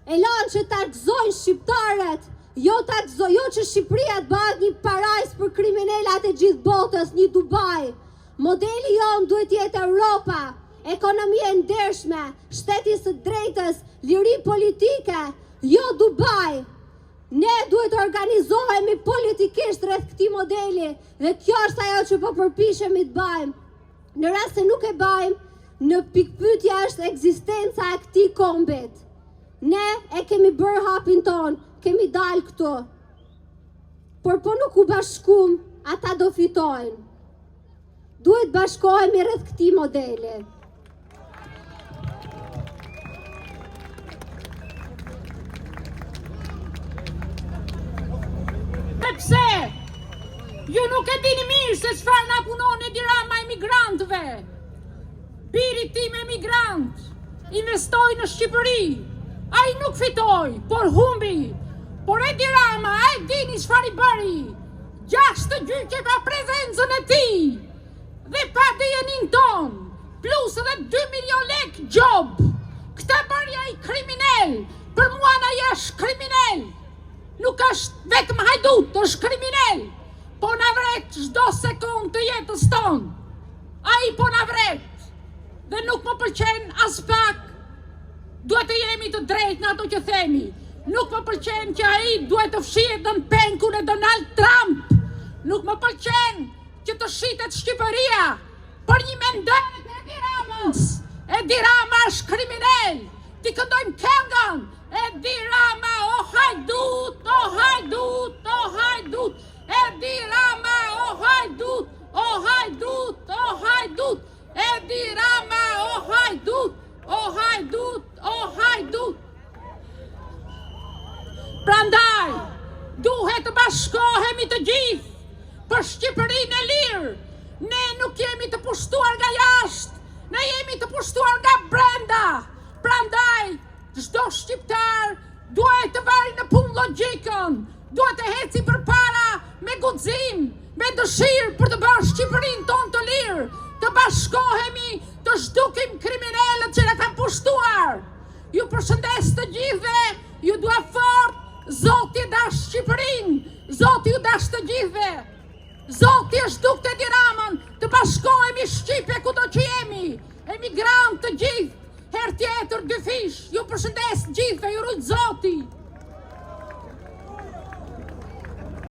e lanë që ta gëzojnë shqiptarët, jo që Shqipëria të bëhet një parajs për kriminalat e gjithë botës, një Dubai. Modeli jonë duhet jetë Europa, ekonomi e ndershme, shteti së drejtës, liri politike, jo Dubai. Ne duhet të organizohemi politikisht rreth këtij modeli dhe kjo është ajo që po përpiqemi të bëjmë. Në rast se nuk e bëjmë, në pikpyetja është ekzistenca e këtij kombit. Ne e kemi bërë hapin ton, kemi dalë këtu. Por po nuk u bashkum, ata do fitojnë. Duhet bashkohemi rreth këtij modeli.
Pse? Ju nuk e dini mirë se çfarë na punon Edi Rama emigrantëve. Biri tim emigrant, investoi në Shqipëri. Ai nuk fitoi, por humbi. Por Edi Rama, ai dini çfarë i bëri? 6 gjyqe pa prezencën e tij dhe pa dijenin ton, plus edhe 2 milion lek gjob. Këta bëri ai kriminal. Për mua ai është kriminal. Nuk është vetëm hajdut, është kriminal. Po na vret çdo sekond të jetës tonë. Ai po na vret. Dhe nuk më pëlqen as pak. Duhet të jemi të drejtë në ato që themi. Nuk më pëlqen që ai duhet të fshihet në penkun e Donald Trump. Nuk më pëlqen që të shitet Shqipëria për një mendim të Edi Ramës. Edi Rama është kriminal. Ti këndojmë këngën. Edi Rama, o hajdut, o hajdut, o hajdut. Edi Rama, o hajdut, o hajdut, o hajdut. Edi Rama, o hajdut, o hajdut, o hajdut. Prandaj, duhet të bashkohemi të gjithë për Shqipërinë e lirë. Ne nuk jemi të pushtuar nga jashtë, ne jemi të pushtuar nga brenda. Prandaj, çdo shqiptar duhet të vajë në punë logjikën, duhet të heci përpara me guxim, me dëshirë për të bërë Shqipërinë tonë të lirë, të bashkohemi, të zhdukim kriminalët që na kanë pushtuar. Ju përshëndes të gjithëve, ju dua fort, Zoti dash Shqipërinë, Zoti ju dash të gjithëve. Zoti është duk të Edi Ramën, të bashkohemi Shqipe kudo që jemi, emigrant të gjithë, her tjetër dy fish, ju përshëndes gjithëve, ju rujt Zoti.